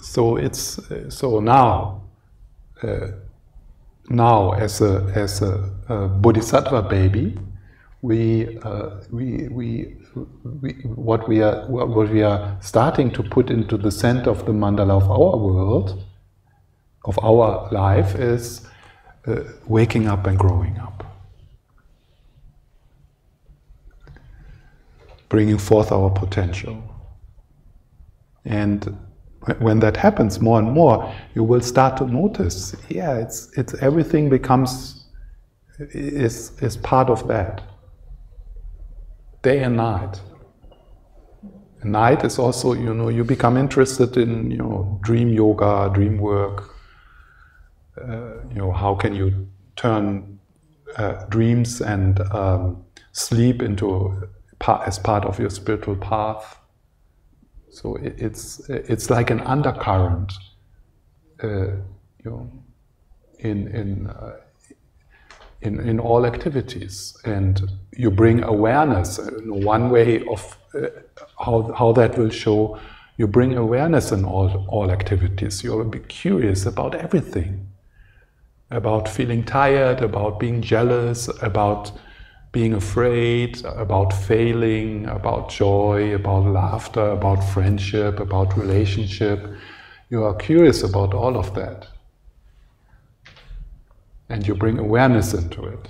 So now as a bodhisattva baby, what we are starting to put into the center of the mandala of our world, of our life, is waking up and growing up, bringing forth our potential. And when that happens more and more, you will start to notice, it's everything becomes is part of that. Day and night. Night is also, you become interested in, dream yoga, dream work. How can you turn dreams and sleep into as part of your spiritual path? So it's like an undercurrent, in all activities, and you bring awareness. One way of how that will show, you bring awareness in all activities. You'll be curious about everything, about feeling tired, about being jealous, about being afraid, about failing, about joy, about laughter, about friendship, about relationship. You are curious about all of that. And you bring awareness into it.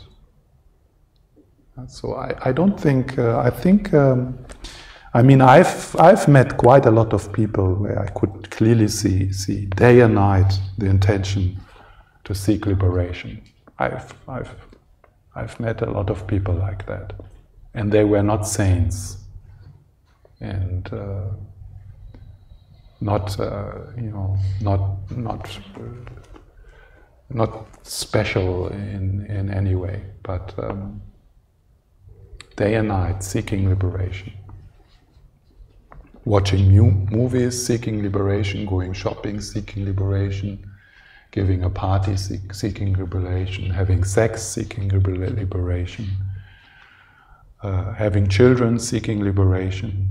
So I don't think, I've met quite a lot of people where I could clearly see day and night the intention to seek liberation. I've met a lot of people like that, and they were not saints, and not special in any way, but day and night seeking liberation. Watching movies, seeking liberation, going shopping, seeking liberation, giving a party, seeking liberation, having sex, seeking liberation, having children, seeking liberation,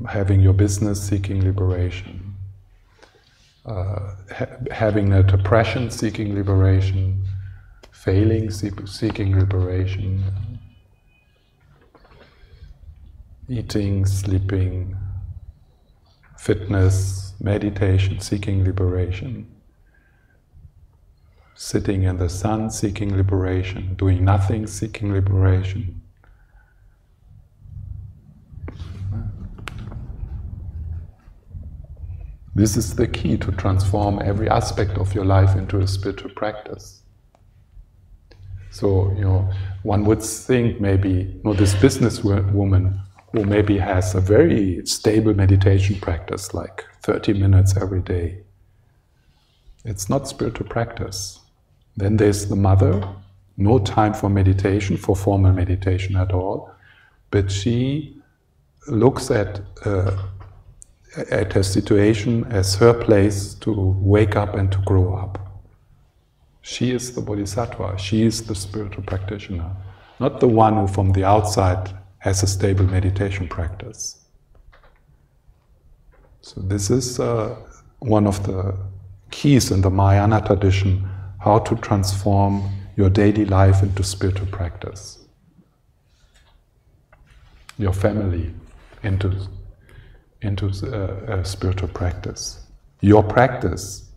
having your business, seeking liberation, having a depression, seeking liberation, failing, seeking liberation, eating, sleeping, fitness, meditation, seeking liberation, sitting in the sun, seeking liberation, doing nothing, seeking liberation. This is the key to transform every aspect of your life into a spiritual practice. So, one would think maybe, this businesswoman who maybe has a very stable meditation practice, like 30 minutes every day. It's not spiritual practice. Then there's the mother, no time for meditation, for formal meditation at all, but she looks at her situation as her place to wake up and to grow up. She is the bodhisattva, she is the spiritual practitioner, not the one who from the outside has a stable meditation practice. So this is one of the keys in the Mahayana tradition, how to transform your daily life into spiritual practice. Your family into a spiritual practice. Your practice,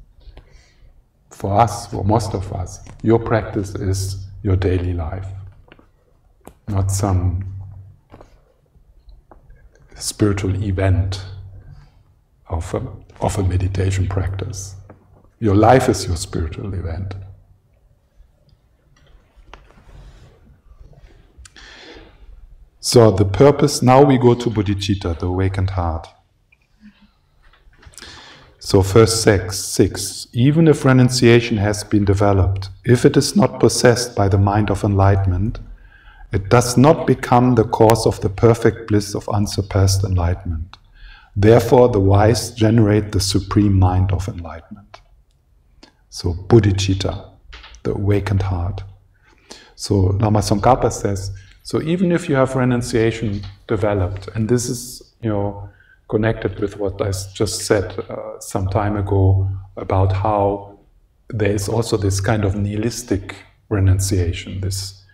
for us, for most of us, your practice is your daily life, not some spiritual event of a meditation practice. Your life is your spiritual event. So the purpose, now we go to bodhicitta, the awakened heart. So verse 6, even if renunciation has been developed, if it is not possessed by the mind of enlightenment, it does not become the cause of the perfect bliss of unsurpassed enlightenment. Therefore, the wise generate the supreme mind of enlightenment. So, bodhicitta, the awakened heart. So, Lama Tsongkhapa says, so even if you have renunciation developed, and this is, connected with what I just said some time ago about how there is also this kind of nihilistic renunciation, this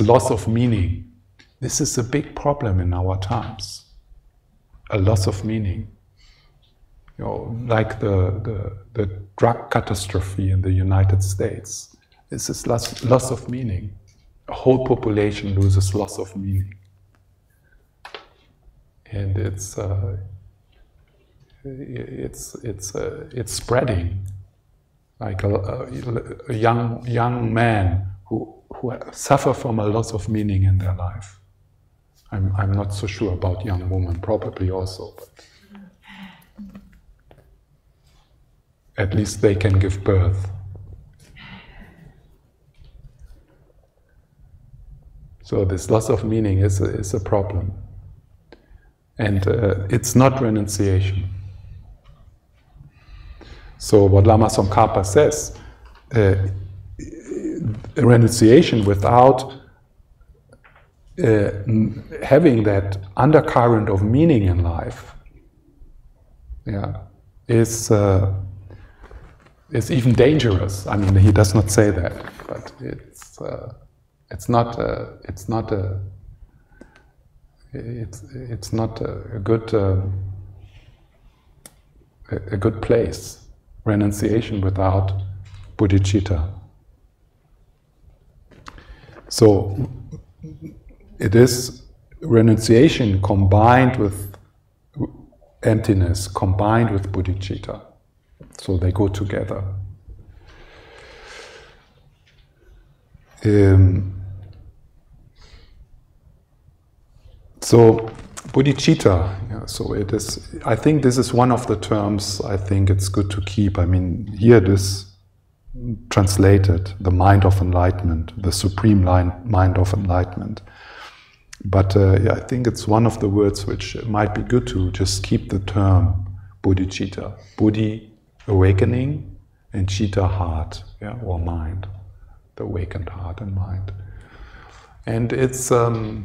loss of meaning. This is a big problem in our times. A loss of meaning. Like the drug catastrophe in the United States. This is loss of meaning. A whole population loses loss of meaning. And it's spreading. Like a young man who suffer from a loss of meaning in their life. I'm not so sure about young women, probably also, but at least they can give birth. So this loss of meaning is a problem. And it's not renunciation. So what Lama Tsongkhapa says, renunciation without having that undercurrent of meaning in life, is even dangerous. I mean, he does not say that, but it's not a good place. Renunciation without bodhicitta. So it is renunciation combined with emptiness, combined with bodhicitta. So they go together. So bodhicitta, so it is, I think this is one of the terms I think it's good to keep. I mean, here this translated, the mind of enlightenment, the supreme mind of enlightenment. But I think it's one of the words which might be good to just keep the term bodhicitta. Bodhi, awakening, and citta, heart, or mind, the awakened heart and mind. And it's a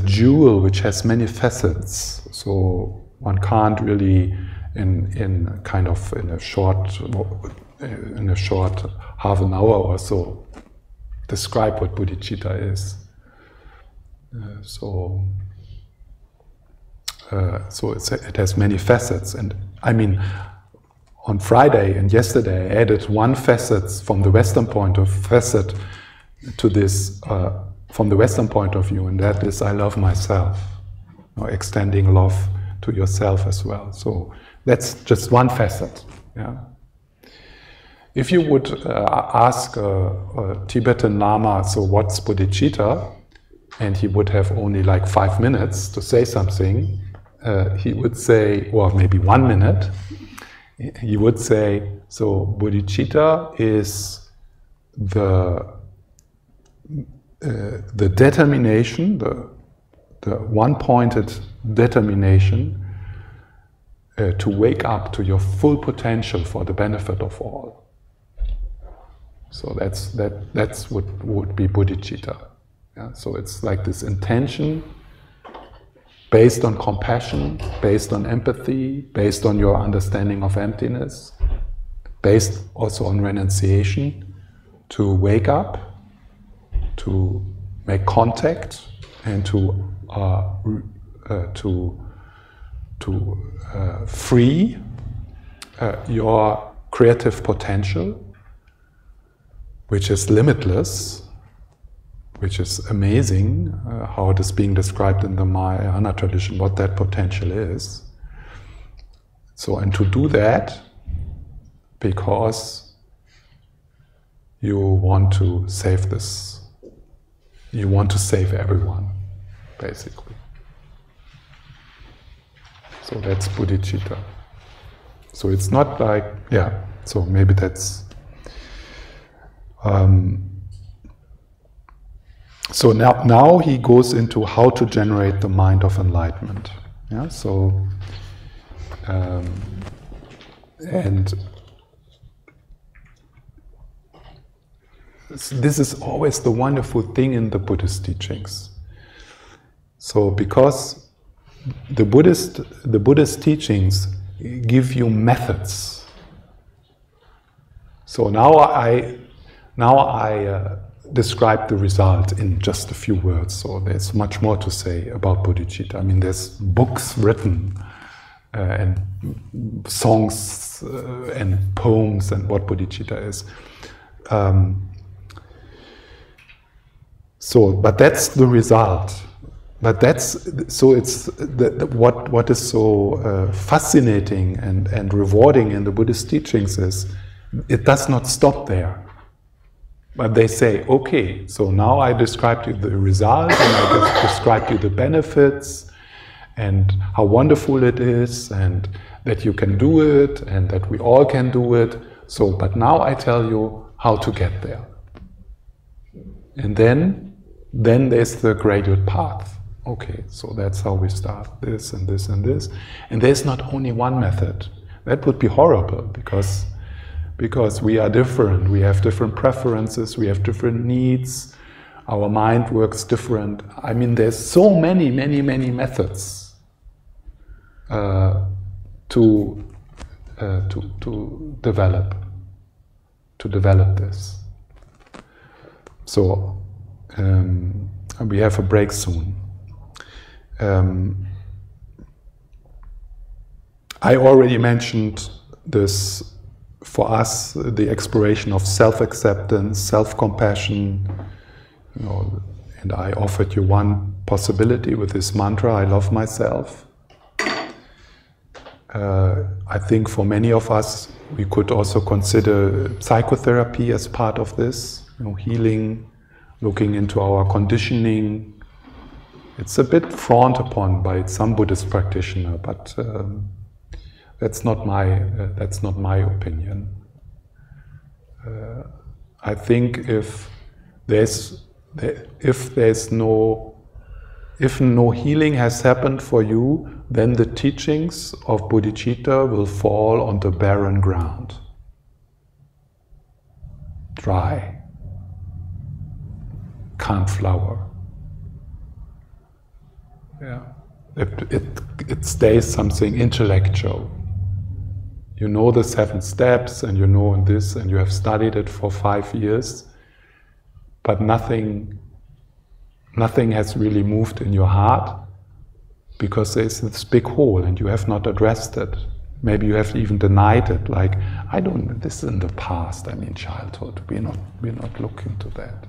jewel which has many facets. So one can't really, in a short half an hour or so, describe what bodhicitta is. So it has many facets, and I mean, on Friday and yesterday I added one facet from the Western point of to this from the Western point of view, and that is I love myself, extending love to yourself as well. So that's just one facet. If you would ask a Tibetan Lama, so what's bodhicitta, and he would have only like 5 minutes to say something, he would say, or maybe 1 minute, he would say, so bodhicitta is the determination, the one-pointed determination to wake up to your full potential for the benefit of all. So that's what would be bodhicitta. So it's like this intention based on compassion, based on empathy, based on your understanding of emptiness, based also on renunciation, to wake up, to make contact, and to free your creative potential, which is limitless, which is amazing, how it is being described in the Mahayana tradition, what that potential is. So, and to do that because you want to save this, you want to save everyone, basically. So that's bodhicitta. So it's not like, so maybe that's so now he goes into how to generate the mind of enlightenment. So and this is always the wonderful thing in the Buddhist teachings. So because the Buddhist teachings give you methods. So now I describe the result in just a few words. So there's much more to say about bodhicitta. I mean, there's books written and songs and poems and what bodhicitta is. So, but that's the result. But that's so. It's what is so fascinating and rewarding in the Buddhist teachings is it does not stop there. But they say, okay, so now I described you the result, and I described you the benefits, and how wonderful it is, and that you can do it, and that we all can do it. So, but now I tell you how to get there. And then there's the graduate path. Okay, so that's how we start, this and this and this. And there's not only one method. That would be horrible, because we are different, we have different preferences, we have different needs, our mind works different. I mean, there's so many methods to develop this. So we have a break soon. I already mentioned this. For us, the exploration of self-acceptance, self-compassion, you know, and I offered you one possibility with this mantra, I love myself. I think for many of us, we could also consider psychotherapy as part of this, you know, healing, looking into our conditioning. It's a bit frowned upon by some Buddhist practitioner, but that's not my opinion. I think if no healing has happened for you, then the teachings of bodhicitta will fall on the barren ground, dry, can't flower. Yeah, it stays something intellectual. You know the 7 steps, and you know this, and you have studied it for 5 years, but nothing has really moved in your heart, because there's this big hole and you have not addressed it. Maybe you have even denied it, like, this is in the past, I mean childhood, we're not looking to that.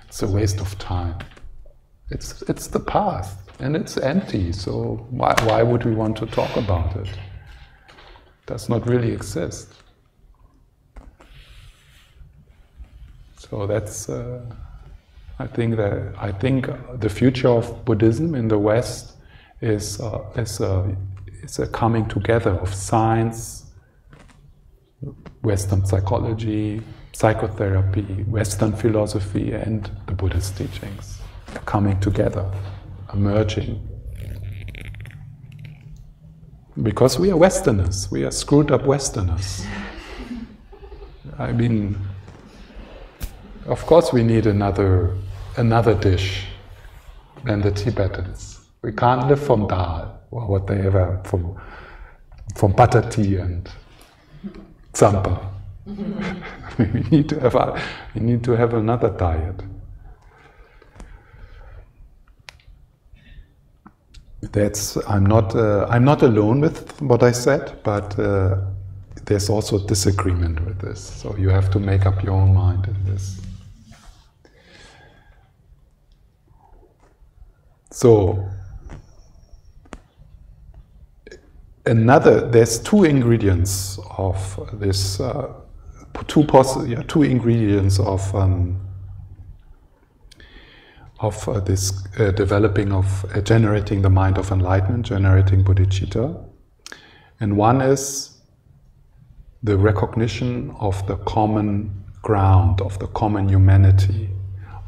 It's a waste of time. It's the past, and it's empty, so why would we want to talk about it? Does not really exist. So that's, I think the future of Buddhism in the West is a coming together of science, Western psychology, psychotherapy, Western philosophy, and the Buddhist teachings coming together, emerging. Because we are Westerners, we are screwed up Westerners. I mean, of course we need another dish than the Tibetans. We can't live from dal, or whatever, from butter tea and tsampa. We need to have another diet. I'm not alone with what I said, but there's also disagreement with this. So you have to make up your own mind in this. So there's 2 ingredients of this. Two ingredients of this developing of generating the mind of enlightenment, generating bodhicitta. And one is the recognition of the common ground, of the common humanity,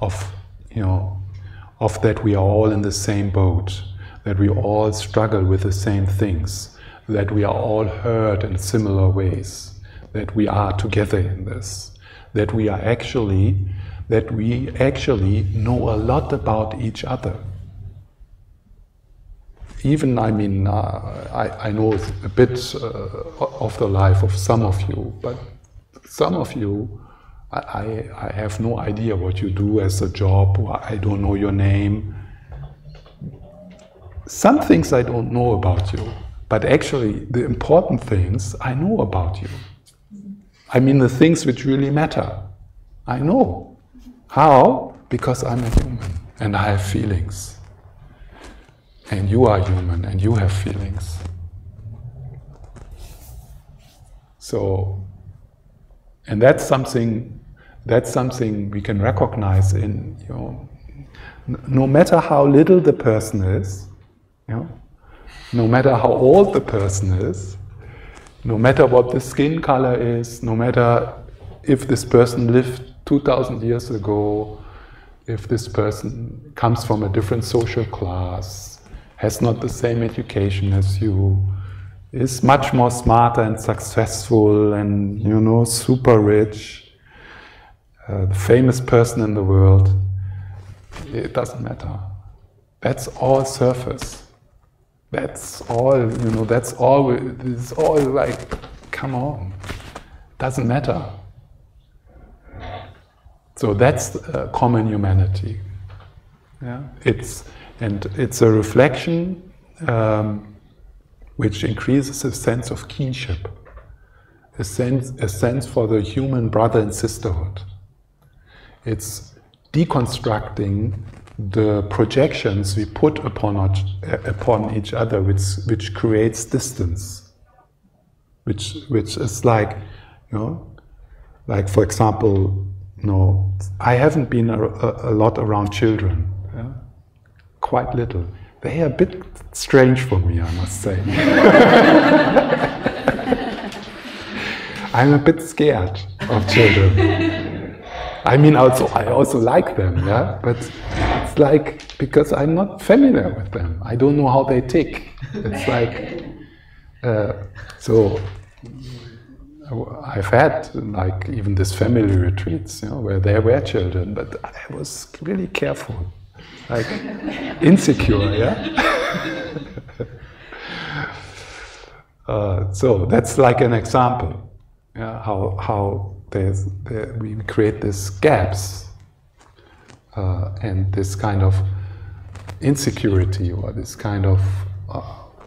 of that we are all in the same boat, that we all struggle with the same things, that we are all hurt in similar ways, that we are together in this, that we actually know a lot about each other. Even, I mean, I know a bit of the life of some of you, but some of you, I have no idea what you do as a job, I don't know your name. Some things I don't know about you, but actually the important things I know about you. I mean the things which really matter, I know. How? Because I'm a human and I have feelings. and you are human, and you have feelings. So, and that's something we can recognize in, you know, no matter how little the person is, you know, no matter how old the person is, no matter what the skin color is, no matter if this person lived 2,000 years ago, if this person comes from a different social class, has not the same education as you, is much more smarter and successful and, you know, super rich, the famous person in the world, it doesn't matter. That's all surface. That's all, you know, that's all, it's all like, come on, doesn't matter. So that's common humanity. Yeah? It's a reflection which increases a sense of kinship, a sense for the human brother and sisterhood. It's deconstructing the projections we put upon each other, which creates distance, which is like, you know, like for example, you know, I haven't been a lot around children, yeah? Quite little. They are a bit strange for me, I must say. I'm a bit scared of children. I mean, I also like them, yeah, but it's like, because I'm not familiar with them. I don't know how they tick. It's like, so I've had like even this family retreats, you know, where there were children, but I was really careful, like insecure, yeah. So that's like an example, yeah, how we create these gaps and this kind of insecurity or this kind of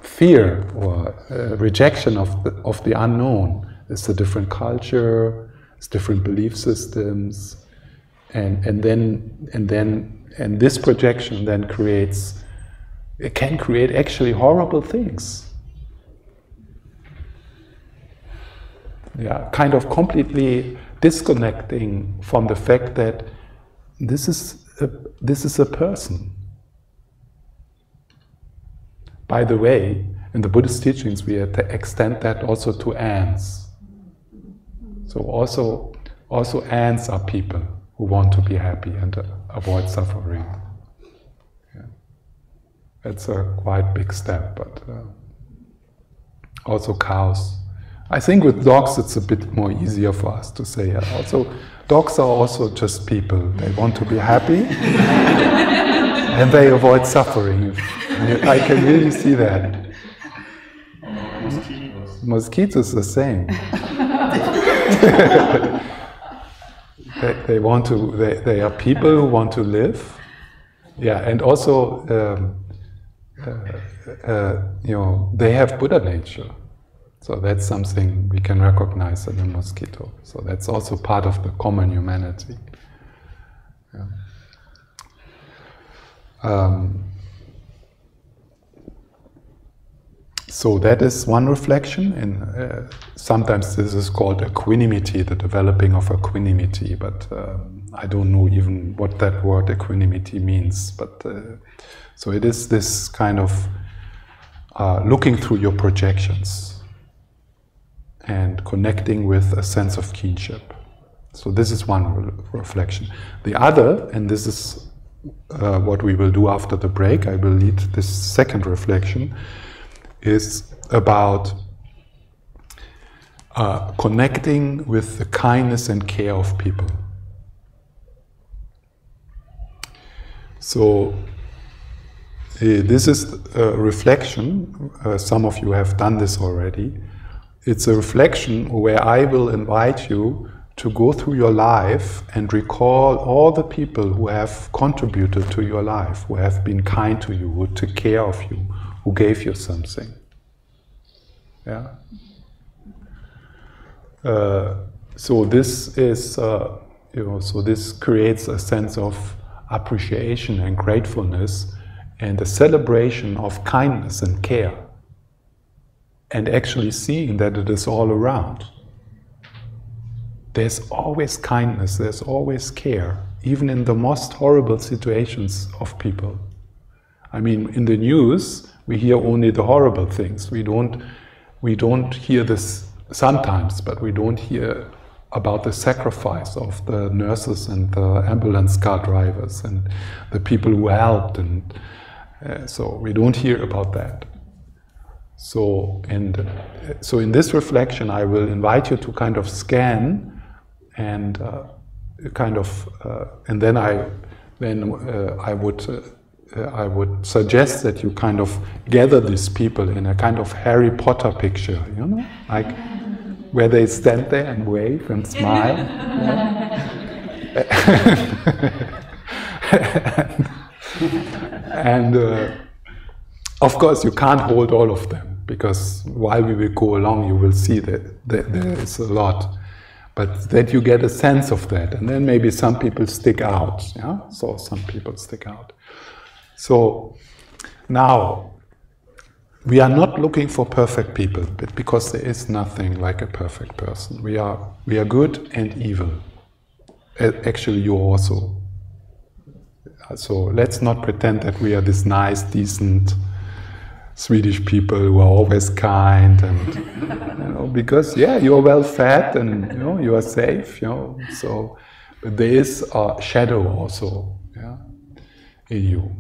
fear or rejection of the unknown. It's a different culture, it's different belief systems, and this projection then can create actually horrible things. Yeah, kind of completely disconnecting from the fact that this is a person. By the way, in the Buddhist teachings, we extend that also to ants. So also ants are people who want to be happy and avoid suffering. Yeah. That's a quite big step, but also cows. I think with dogs it's a bit more easier for us to say. Also, dogs are also just people. They want to be happy and they avoid suffering. I can really see that. Mosquitoes the same. They are people who want to live. Yeah, and also you know, they have Buddha nature. So that's something we can recognize in a mosquito. So that's also part of the common humanity. Yeah. So that is one reflection, and sometimes this is called equanimity, the developing of equanimity, but I don't know even what that word equanimity means. But so it is this kind of looking through your projections and connecting with a sense of kinship. So this is one reflection. The other, and this is what we will do after the break, I will lead this second reflection, is about connecting with the kindness and care of people. So this is a reflection, some of you have done this already. It's a reflection where I will invite you to go through your life and recall all the people who have contributed to your life, who have been kind to you, who took care of you, who gave you something. Yeah. So this is, you know, so this creates a sense of appreciation and gratefulness and a celebration of kindness and care, and actually seeing that it is all around. There's always kindness, there's always care, even in the most horrible situations of people. I mean, in the news, we hear only the horrible things. We don't hear this sometimes, but we don't hear about the sacrifice of the nurses and the ambulance car drivers and the people who helped, and so we don't hear about that. So in this reflection, I will invite you to kind of scan and and then I would suggest that you kind of gather these people in a kind of Harry Potter picture, you know, like where they stand there and wave and smile. And of course you can't hold all of them, because while we will go along you will see that there is a lot. But that you get a sense of that, and then maybe some people stick out, yeah? So some people stick out. So now, we are not looking for perfect people, but because there is nothing like a perfect person. We are good and evil. Actually, you also. So let's not pretend that we are this nice, decent Swedish people who are always kind, and you know, because you are well fed and you know you are safe, you know. So but there is a shadow also, in you,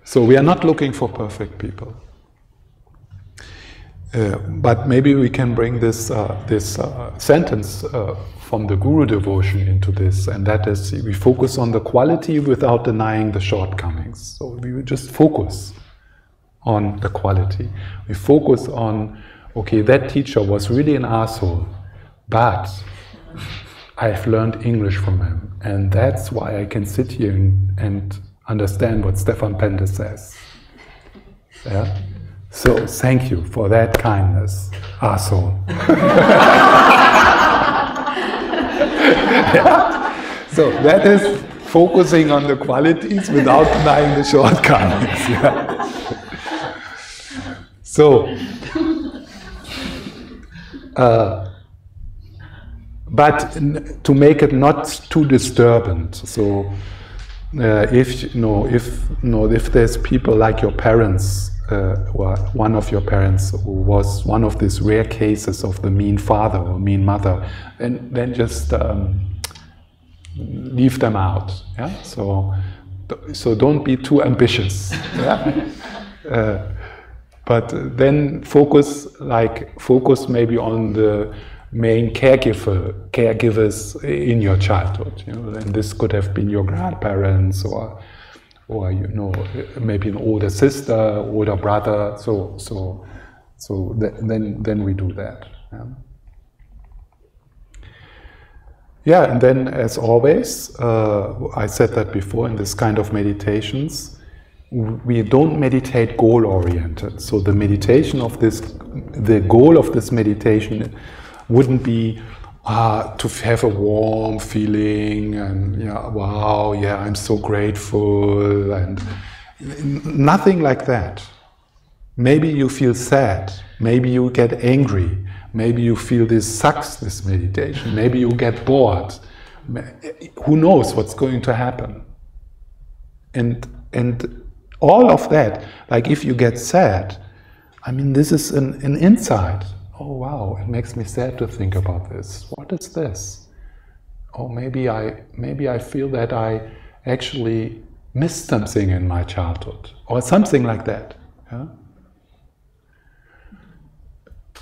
so we are not looking for perfect people. But maybe we can bring this sentence from the Guru devotion into this, and that is, we focus on the quality without denying the shortcomings. So we will just focus on the quality. We focus on, okay, that teacher was really an asshole, but I've learned English from him, and that's why I can sit here and understand what Stephan Pende says. Yeah? So thank you for that kindness, asshole. Yeah? So that is focusing on the qualities without denying the shortcomings. Yeah? So, but to make it not too disturbant. So, if there's people like your parents, or one of your parents who was one of these rare cases of the mean father or mean mother, and then just leave them out. Yeah. So don't be too ambitious. Yeah? But then focus maybe on the main caregivers in your childhood. You know, and this could have been your grandparents, or you know, maybe an older sister, older brother. So then we do that. Yeah, and then as always, I said that before in this kind of meditations, we don't meditate goal-oriented. So the goal of this meditation wouldn't be to have a warm feeling and wow, I'm so grateful, and nothing like that. Maybe you feel sad, maybe you get angry, maybe you feel this sucks, this meditation, maybe you get bored. Who knows what's going to happen? And all of that, like if you get sad, I mean, this is an insight. Oh wow, it makes me sad to think about this. What is this? Oh, maybe I feel that I actually missed something in my childhood, or something like that. Yeah?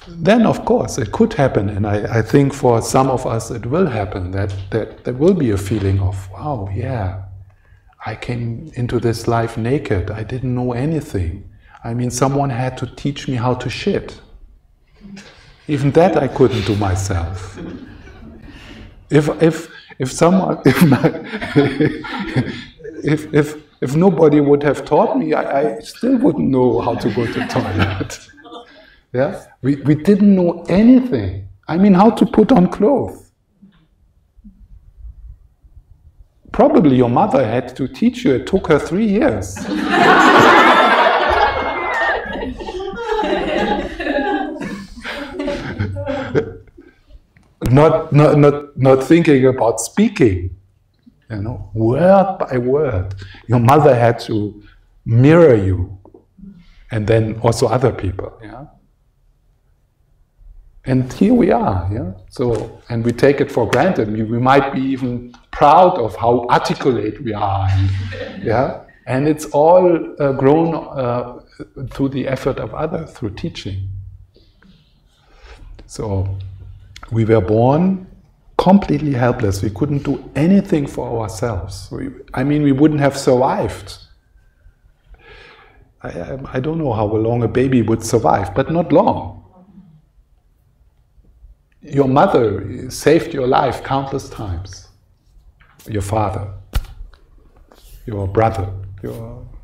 Then of course it could happen, and I think for some of us it will happen, that there will be a feeling of, wow, yeah, I came into this life naked, I didn't know anything. I mean, someone had to teach me how to shit. Even that I couldn't do myself. If nobody would have taught me, I still wouldn't know how to go to the toilet. Yeah, we didn't know anything. I mean, how to put on clothes. Probably your mother had to teach you. It took her 3 years. Not thinking about speaking, word by word. Your mother had to mirror you, and then also other people. Yeah. And here we are. Yeah. So, and we take it for granted. We might be even proud of how articulate we are. And, yeah. And it's all grown through the effort of others, through teaching. So we were born completely helpless. We couldn't do anything for ourselves. We wouldn't have survived. I don't know how long a baby would survive, but not long. Your mother saved your life countless times. Your father, your brother,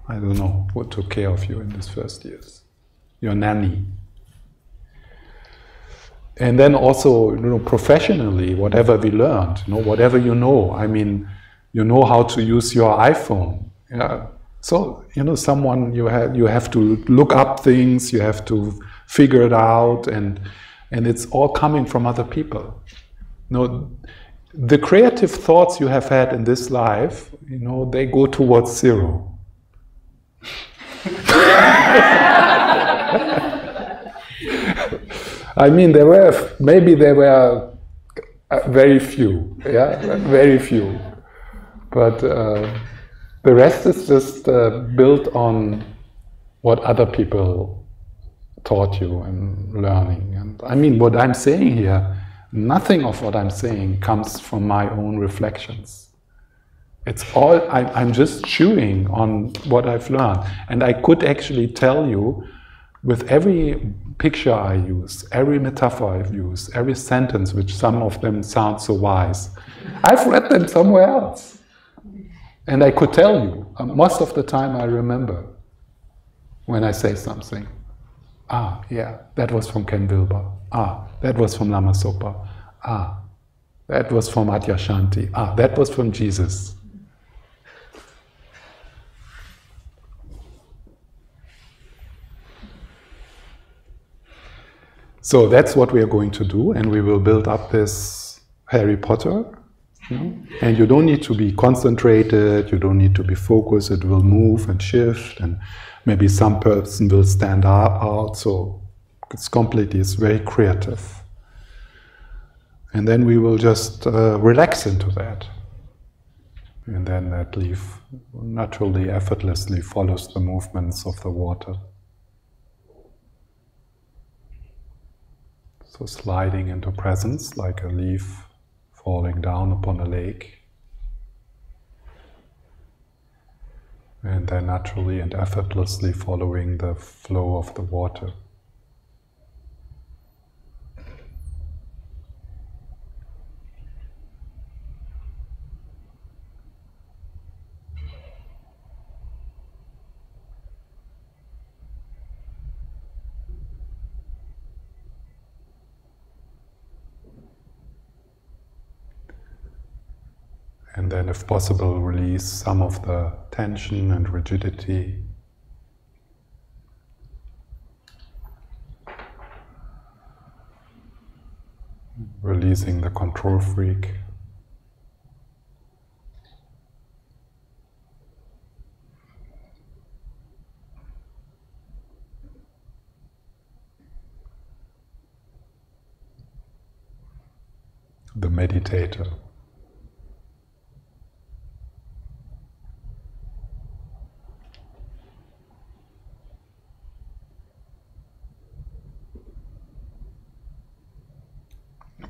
I don't know who took care of you in these first years. Your nanny. And then also, professionally, whatever we learned, whatever you know. You know how to use your iPhone. Yeah. So, someone you have to look up things, you have to figure it out, and it's all coming from other people. The creative thoughts you have had in this life, they go towards zero. There were very few, very few. But the rest is just built on what other people taught you and learning. And what I'm saying here, nothing of what I'm saying comes from my own reflections. It's all, I'm just chewing on what I've learned. And I could actually tell you, with every picture I use, every metaphor I've used, every sentence, which some of them sound so wise, I've read them somewhere else. And I could tell you, most of the time I remember when I say something. Yeah, that was from Ken Wilber. That was from Lama Zopa. That was from Adyashanti. That was from Jesus. So that's what we are going to do, and we will build up this Harry Potter. And you don't need to be concentrated, you don't need to be focused, it will move and shift, and maybe some person will stand out, so it's very creative. And then we will just relax into that. And then that leaf naturally, effortlessly follows the movements of the water. So sliding into presence like a leaf falling down upon a lake. And then naturally and effortlessly following the flow of the water. And then, if possible, release some of the tension and rigidity. Releasing the control freak. The meditator.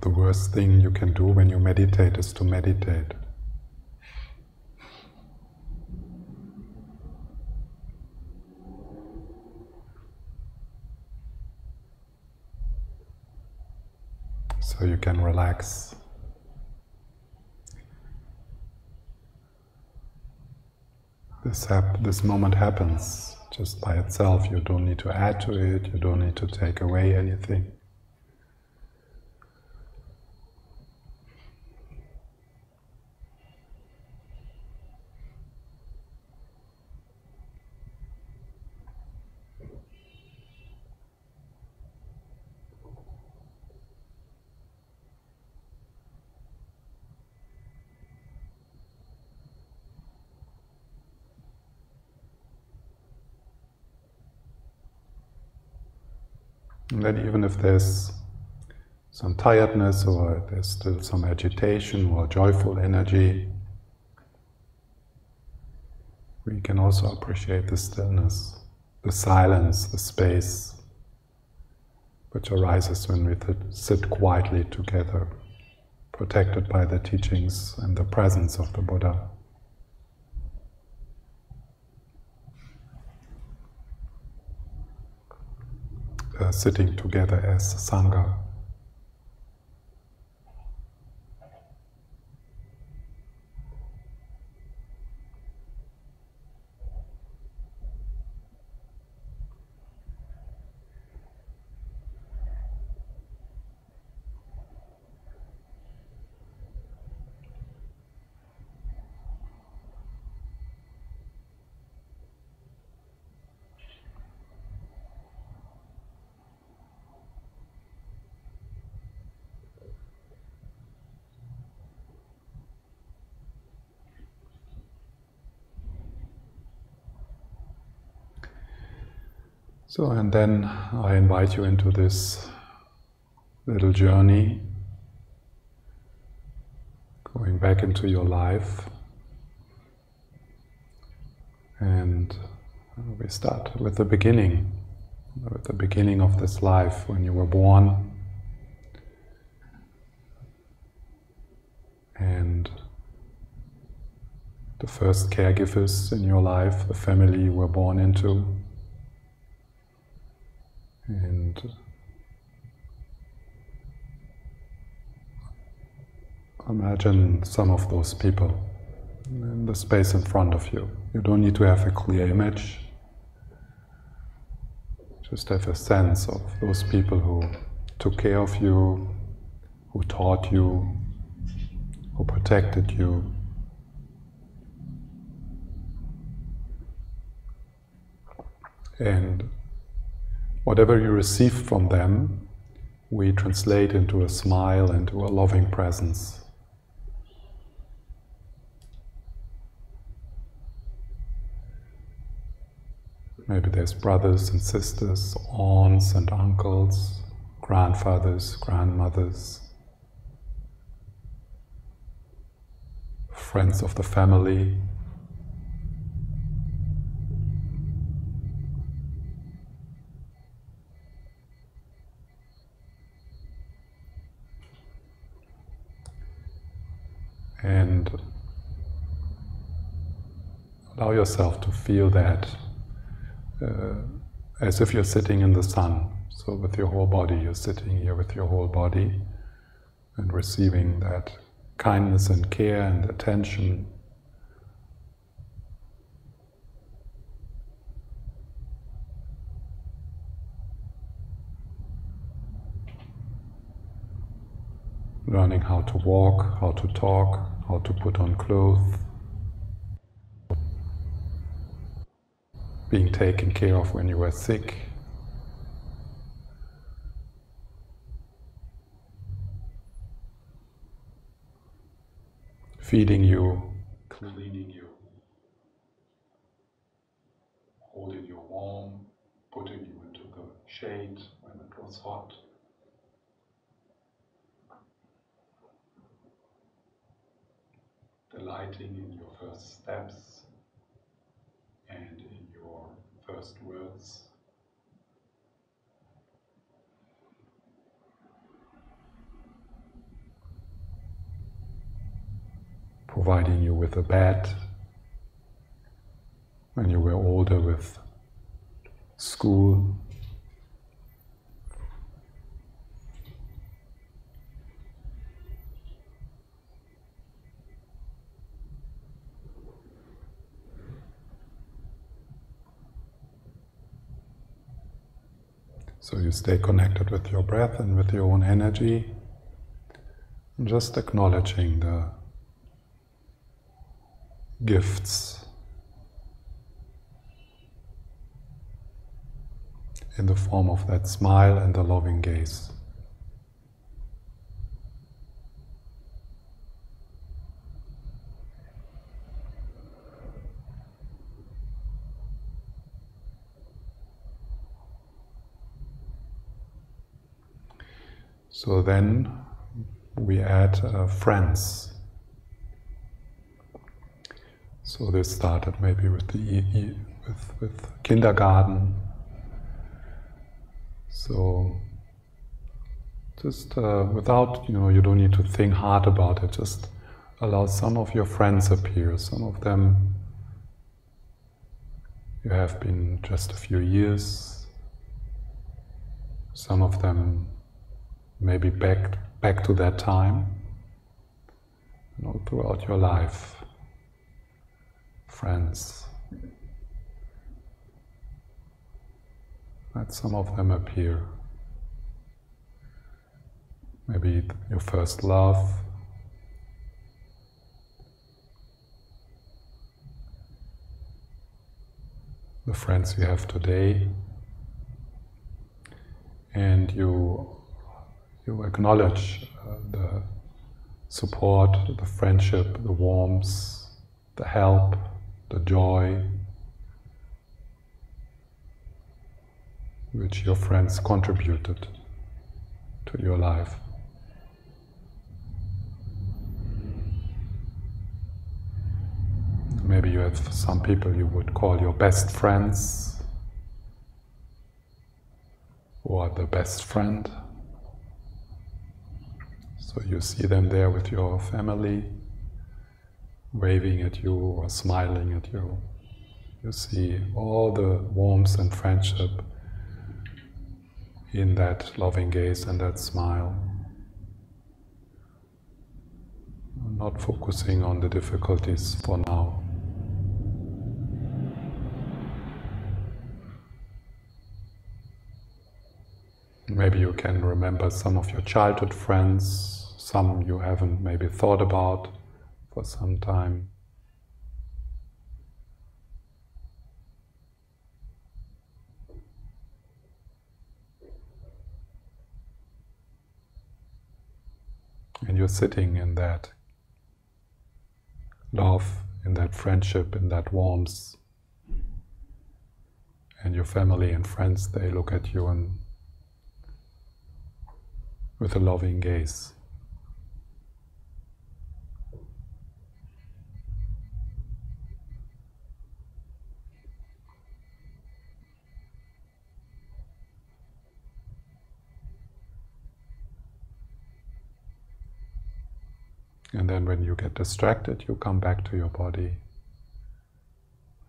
The worst thing you can do when you meditate is to meditate. So you can relax. This moment happens just by itself. You don't need to add to it, you don't need to take away anything. And then even if there's some tiredness or there's still some agitation or joyful energy, we can also appreciate the stillness, the silence, the space which arises when we sit quietly together, protected by the teachings and the presence of the Buddha. Sitting together as Sangha. So, and then I invite you into this little journey, going back into your life. And we start with the beginning of this life, when you were born. And the first caregivers in your life, the family you were born into. And imagine some of those people in the space in front of you. You don't need to have a clear image. Just have a sense of those people who took care of you, who taught you, who protected you. And whatever you receive from them, we translate into a smile, into a loving presence. Maybe there's brothers and sisters, aunts and uncles, grandfathers, grandmothers, friends of the family. And allow yourself to feel that as if you're sitting in the sun. So with your whole body, you're sitting here with your whole body and receiving that kindness and care and attention. Learning how to walk, how to talk, how to put on clothes. Being taken care of when you were sick. Feeding you, cleaning you, holding you warm, putting you into the shade when it was hot. Delighting in your first steps and in your first words. Providing you with a bed when you were older, with school. So you stay connected with your breath and with your own energy, and just acknowledging the gifts in the form of that smile and the loving gaze. So then we add friends. So this started maybe with with kindergarten. So just without, you don't need to think hard about it. Just allow some of your friends appear. Some of them you have been just a few years. Some of them maybe back to that time, throughout your life. Friends. Let some of them appear. Maybe your first love. The friends you have today. And you acknowledge the support, the friendship, the warmth, the help, the joy which your friends contributed to your life. Maybe you have some people you would call your best friends, or the best friend. So you see them there with your family, waving at you or smiling at you. You see all the warmth and friendship in that loving gaze and that smile. Not focusing on the difficulties for now. Maybe you can remember some of your childhood friends, some you haven't maybe thought about for some time. And you're sitting in that love, in that friendship, in that warmth. And your family and friends, they look at you and with a loving gaze. And then when you get distracted, you come back to your body.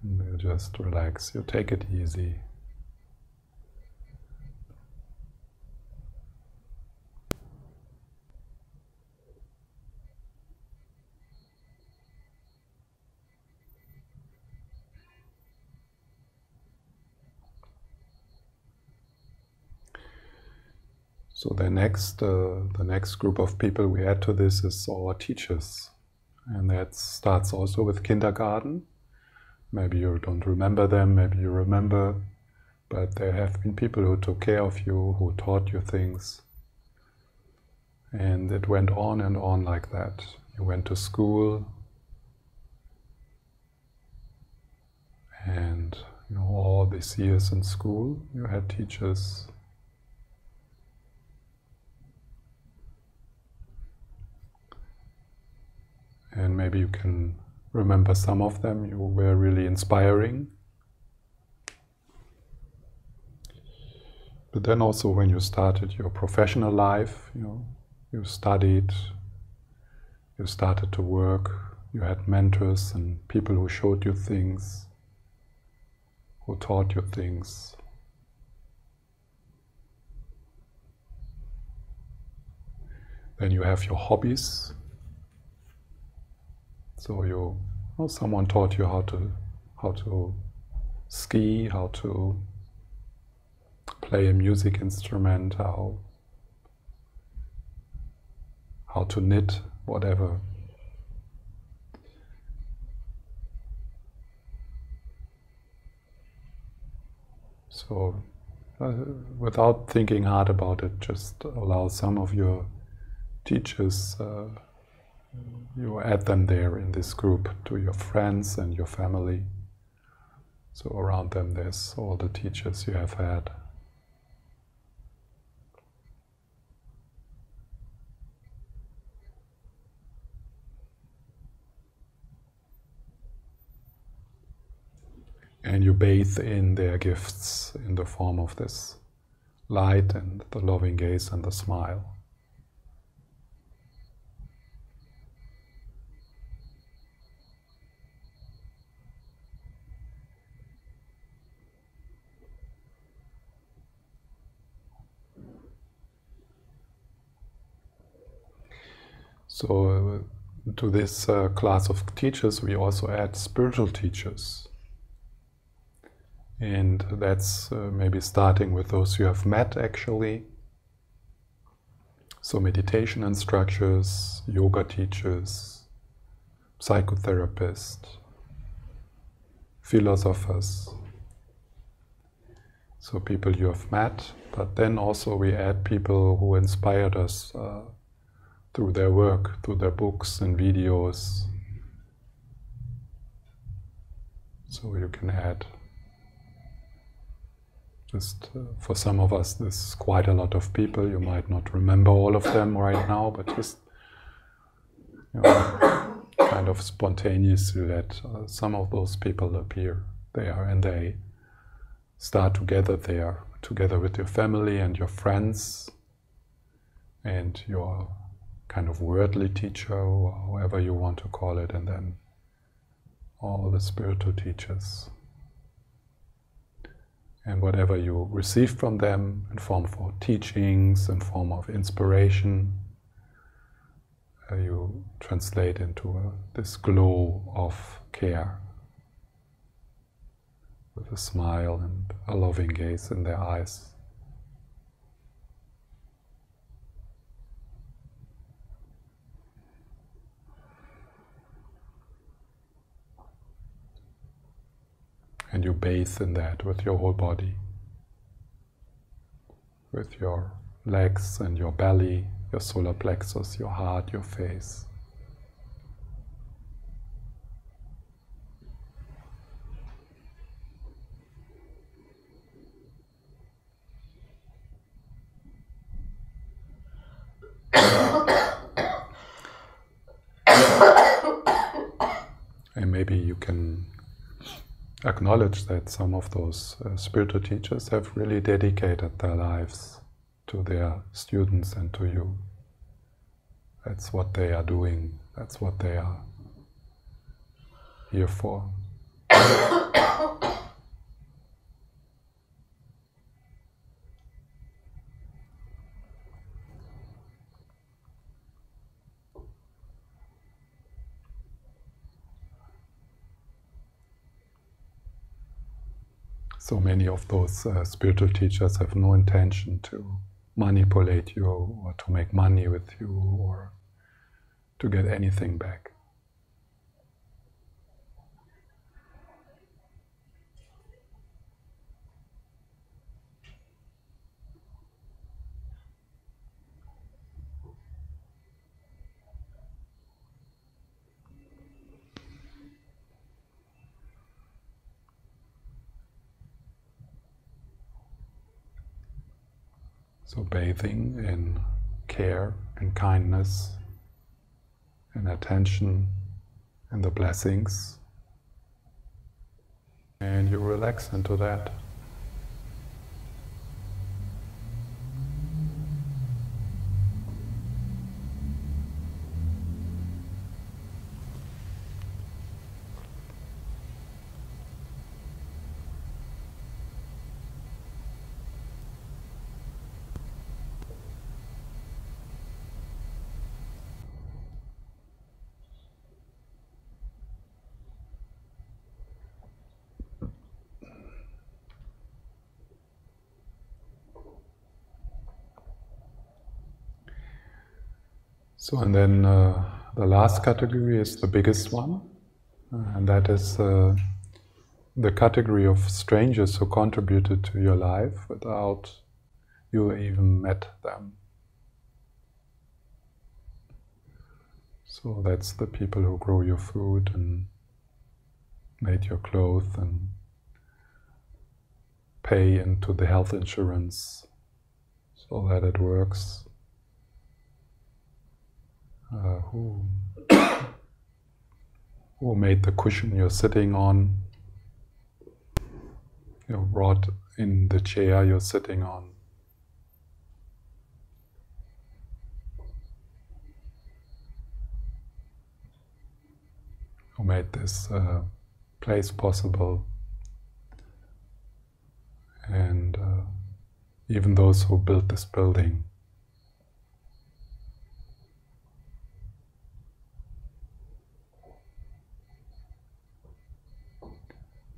And you just relax, you take it easy. So the next group of people we add to this is our teachers. And that starts also with kindergarten. Maybe you don't remember them, maybe you remember, but there have been people who took care of you, who taught you things. And it went on and on like that. You went to school, and all these years in school, you had teachers. And maybe you can remember some of them, you were really inspiring. But then also when you started your professional life, you studied, you started to work, you had mentors and people who showed you things, who taught you things. Then you have your hobbies. So someone taught you how to ski, how to play a music instrument, how to knit, whatever. So without thinking hard about it, just allow some of your teachers, you add them there in this group to your friends and your family. So around them there's all the teachers you have had. And you bathe in their gifts in the form of this light and the loving gaze and the smile. So to this class of teachers we also add spiritual teachers. And that's maybe starting with those you have met actually. So meditation instructors, yoga teachers, psychotherapists, philosophers. So people you have met, but then also we add people who inspired us through their work, through their books and videos. So you can add just for some of us this is quite a lot of people. You might not remember all of them right now, but just kind of spontaneously let some of those people appear there, and they start together there, together with your family and your friends and your kind of worldly teacher, or however you want to call it, and then all the spiritual teachers. And whatever you receive from them in form of teachings, in form of inspiration, you translate into this glow of care, with a smile and a loving gaze in their eyes. And you bathe in that with your whole body, with your legs and your belly, your solar plexus, your heart, your face. And maybe you can acknowledge that some of those spiritual teachers have really dedicated their lives to their students and to you. That's what they are doing, that's what they are here for. So many of those spiritual teachers have no intention to manipulate you or to make money with you or to get anything back. So bathing in care and kindness and attention and the blessings, and you relax into that. So, and then the last category is the biggest one, and that is the category of strangers who contributed to your life without you even met them. So that's the people who grow your food and made your clothes and pay into the health insurance so that it works. Who made the cushion you're sitting on, your rod in the chair you're sitting on. Who made this place possible, and even those who built this building.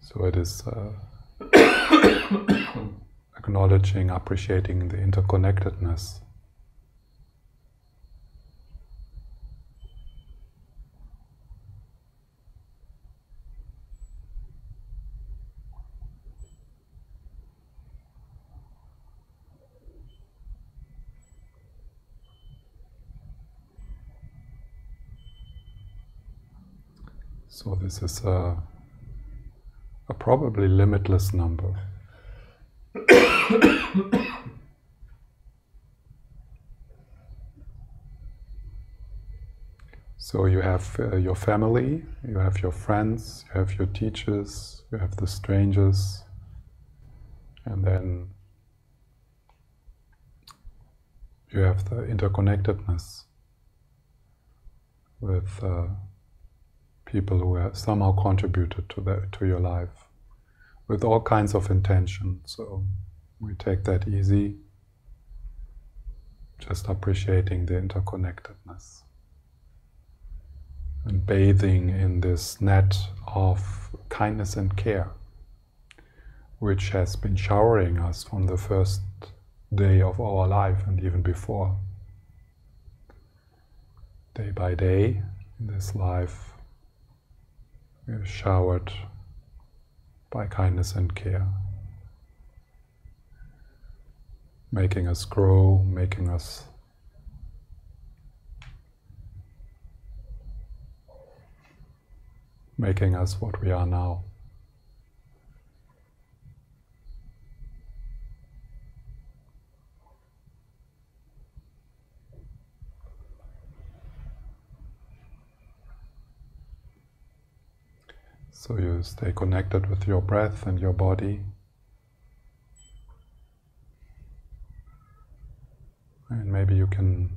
So it is acknowledging, appreciating the interconnectedness. So this is a probably limitless number. So you have your family, you have your friends, you have your teachers, you have the strangers, and then you have the interconnectedness with people who have somehow contributed to your life, with all kinds of intention. So we take that easy, just appreciating the interconnectedness and bathing in this net of kindness and care, which has been showering us from the first day of our life and even before. Day by day in this life, we are showered by kindness and care, making us grow, making us what we are now. So you stay connected with your breath and your body. And maybe you can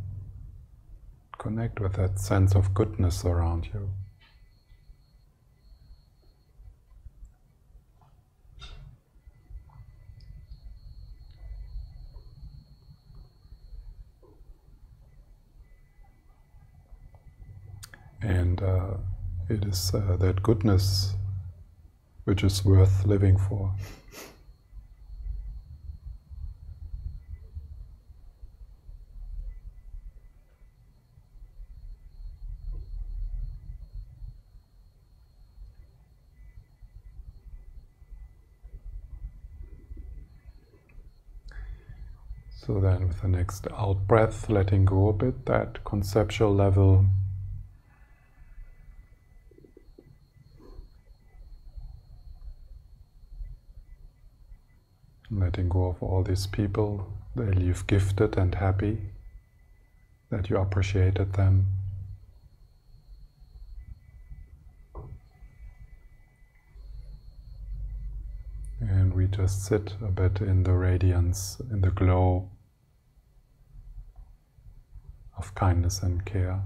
connect with that sense of goodness around you. And it is that goodness which is worth living for. So then with the next out breath, letting go a bit, that conceptual level. Letting go of all these people that you've gifted and happy, that you appreciated them. And we just sit a bit in the radiance, in the glow of kindness and care.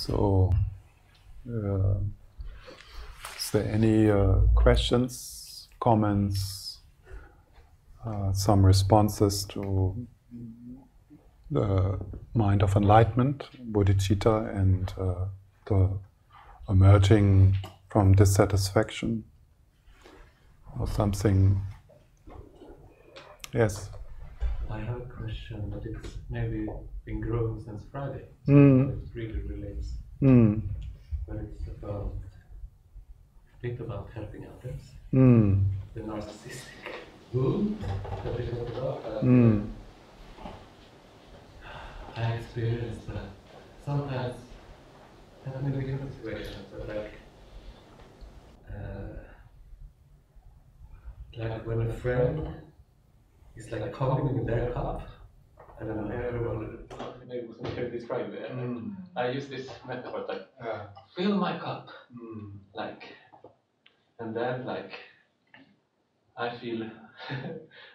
So, is there any questions, comments, some responses to the mind of enlightenment, bodhicitta, and the emerging from dissatisfaction, or something? Yes? I have a question, but it's maybe been growing since Friday, so it really relates. But it's about a bit about helping others. The narcissistic wound that we talked about. I experienced that sometimes, and in different situations, but like when a friend is like coming with their cup. I don't know, everyone maybe can describe it. I use this metaphor like, fill my cup, like, and then like, I feel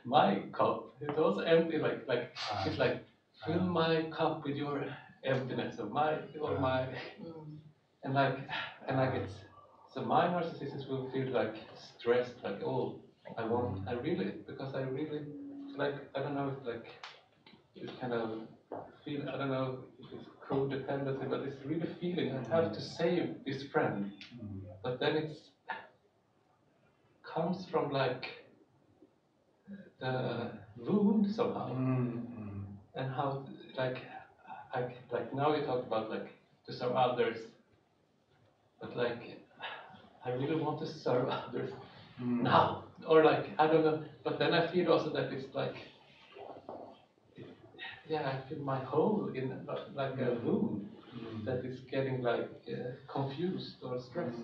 my cup, it's also empty, like it's like, fill my cup with your emptiness of my, or my, and like it's, so my narcissist will feel like stressed, like, oh, I really, like, I don't know, it's like, this kind of feel, I don't know if it's codependency, but it's really feeling I have to save this friend. But then it comes from like the wound somehow. And how, like now we talk about like to serve others, but like I really want to serve others now, or like I don't know, but then I feel also that it's like, yeah, I feel my hole in like a wound that is getting like confused or stressed.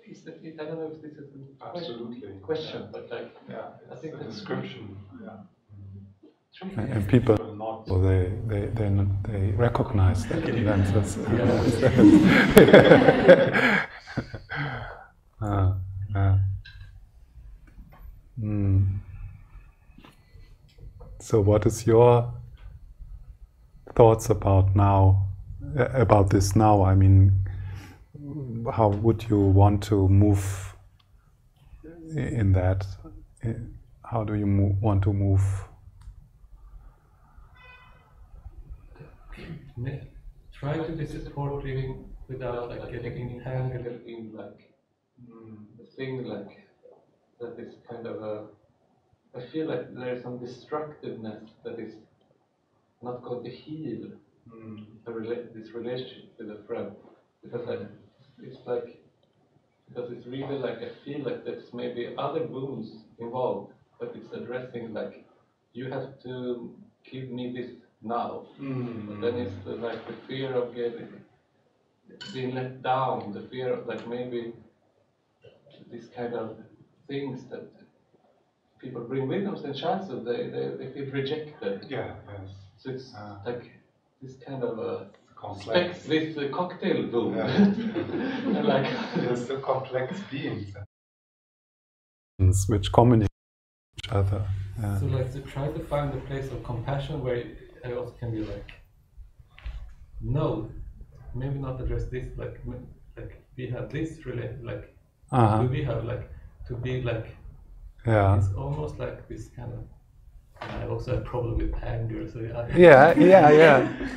Is that it? I don't know if this is a question, but like, I think a that's description. Tricky. And people not, or they recognize that in themselves. So, what is your thoughts about now? About this now? I mean, how would you want to move in that? How do you want to move? Try to be supporting without like getting entangled in like the thing like that is kind of a. I feel like there is some destructiveness that is not going to heal this relationship with a friend, because it's like, because it's really like I feel like there's maybe other wounds involved, but it's addressing like you have to give me this now. But then it's like the fear of being let down, the fear of like maybe these kind of things that people bring with them in childhood, they feel rejected. Yeah, yes. So it's like this kind of a complex, this cocktail boom. And like there's the complex beings which communicate with each other. So like to try to find a place of compassion where I also can be like, no, maybe not address this, like we have this related, like do we have like to be like, it's almost like this kind of. I also have a problem with anger, so it's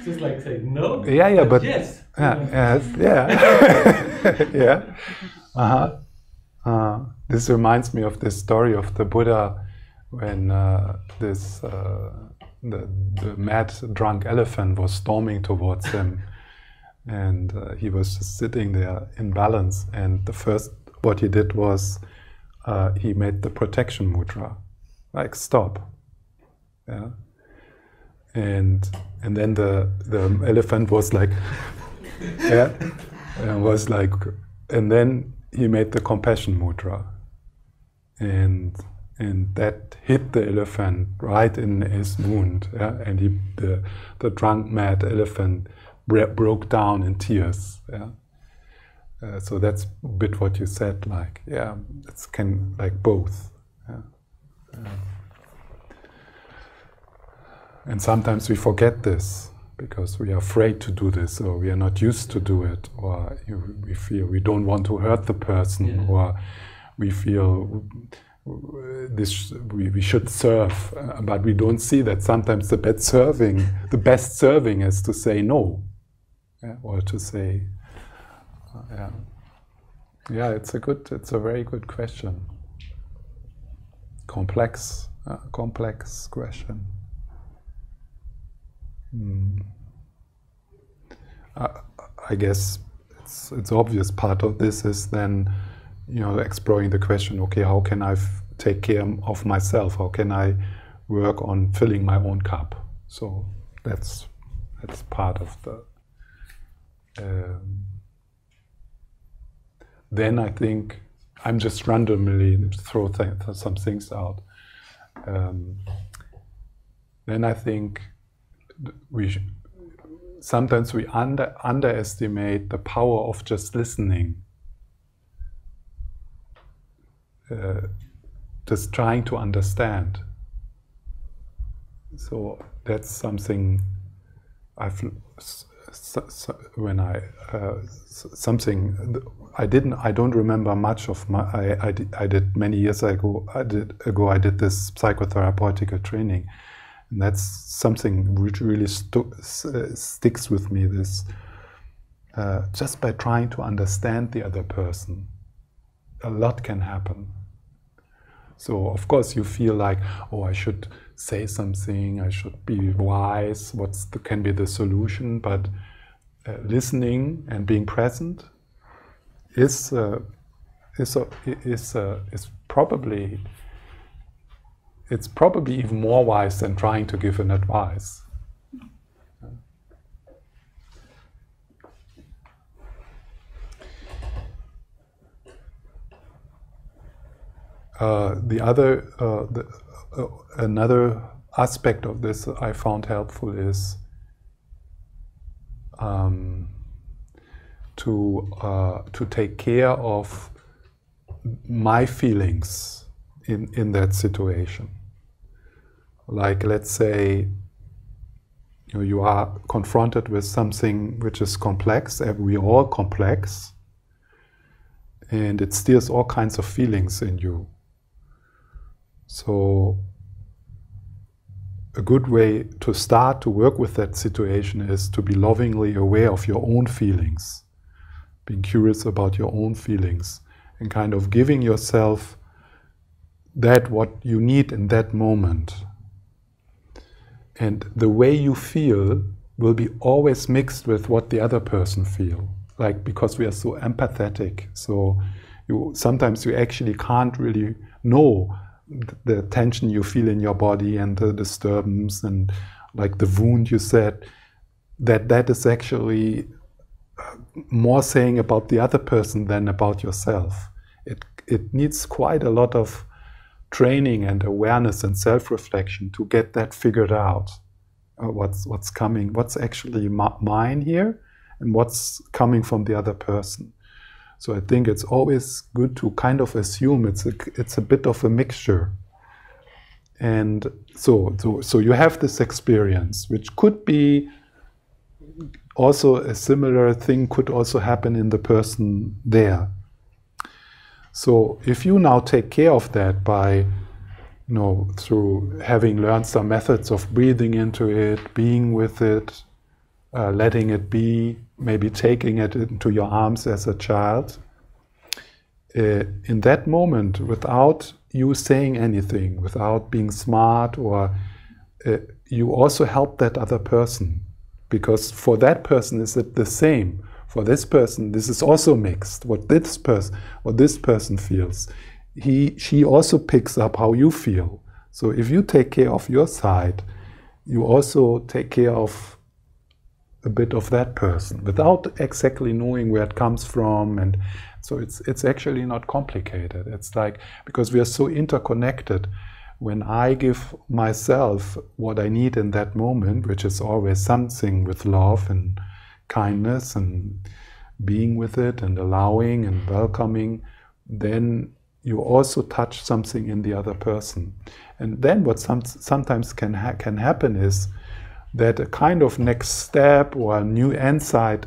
just like saying no. But yes. This reminds me of this story of the Buddha when the mad drunk elephant was storming towards him, and he was just sitting there in balance. And the first what he did was he made the protection mudra, like stop. Yeah, and then the elephant was like, and then he made the compassion mudra, and that hit the elephant right in his wound, and the drunk mad elephant broke down in tears. So that's a bit what you said, like it's can like both. And sometimes we forget this because we are afraid to do this, or we are not used to do it, or we feel we don't want to hurt the person, or we feel we should serve, but we don't see that sometimes the best serving is to say no, or to say, it's a very good question. Complex question. I guess it's obvious. Part of this is then, exploring the question. Okay, how can I take care of myself? How can I work on filling my own cup? So that's part of the. Then I think I'm just randomly throw some things out. Then I think sometimes we underestimate the power of just listening, just trying to understand. So that's something I don't remember much of I did many years ago. I did this psychotherapeutical training, and that's something which really sticks with me. This just by trying to understand the other person, a lot can happen. So of course you feel like, oh, I should say something, I should be wise. Can be the solution? But listening and being present is probably even more wise than trying to give an advice. Another aspect of this I found helpful is to take care of my feelings in that situation. Like, let's say you are confronted with something which is complex. We're all complex, and it stirs all kinds of feelings in you. So a good way to start to work with that situation is to be lovingly aware of your own feelings, being curious about your own feelings, and kind of giving yourself what you need in that moment. And the way you feel will be always mixed with what the other person feels. Like, because we are so empathetic, so sometimes you actually can't really know the tension you feel in your body and the disturbance and like the wound you said, that is actually more saying about the other person than about yourself. It needs quite a lot of training and awareness and self-reflection to get that figured out. What's coming, what's actually mine here, and what's coming from the other person. So I think it's always good to kind of assume it's a bit of a mixture. And so you have this experience, which could be also a similar thing could also happen in the person there. So if you now take care of that by, through having learned some methods of breathing into it, being with it, letting it be, maybe taking it into your arms as a child, in that moment, without you saying anything, without being smart, or you also help that other person, because for that person is it the same. For this person, this is also mixed. What this person feels, she also picks up how you feel. So if you take care of your side, you also take care of a bit of that person without exactly knowing where it comes from. And so it's actually not complicated. It's like, because we are so interconnected, when I give myself what I need in that moment, which is always something with love and kindness and being with it and allowing and welcoming, then you also touch something in the other person. And then what sometimes can happen is that a kind of next step or a new insight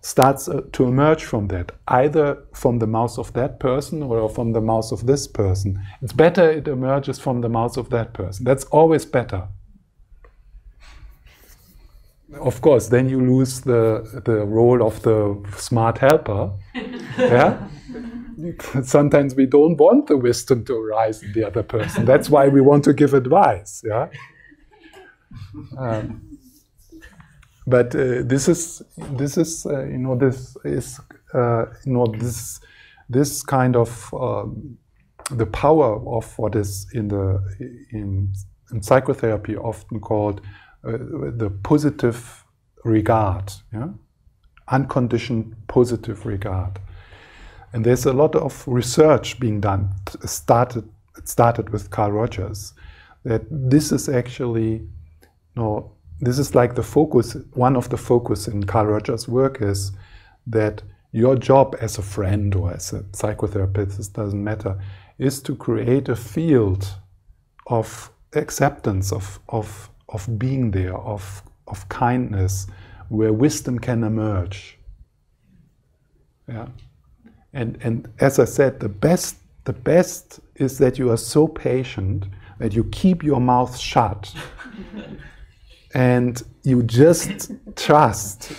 starts to emerge from that, either from the mouth of that person or from the mouth of this person. It's better it emerges from the mouth of that person. That's always better. Of course, then you lose the role of the smart helper. Yeah? Sometimes we don't want the wisdom to arise in the other person. That's why we want to give advice. Yeah. But this is this kind of the power of what is in psychotherapy often called the positive regard, yeah? Unconditioned positive regard. And there's a lot of research being done. It started with Carl Rogers, that this is actually, this is like the focus, one of the focus in Carl Rogers' work is that your job as a friend or as a psychotherapist, it doesn't matter, is to create a field of acceptance, of being there, of kindness, where wisdom can emerge. Yeah. And as I said, the best is that you are so patient that you keep your mouth shut and you just trust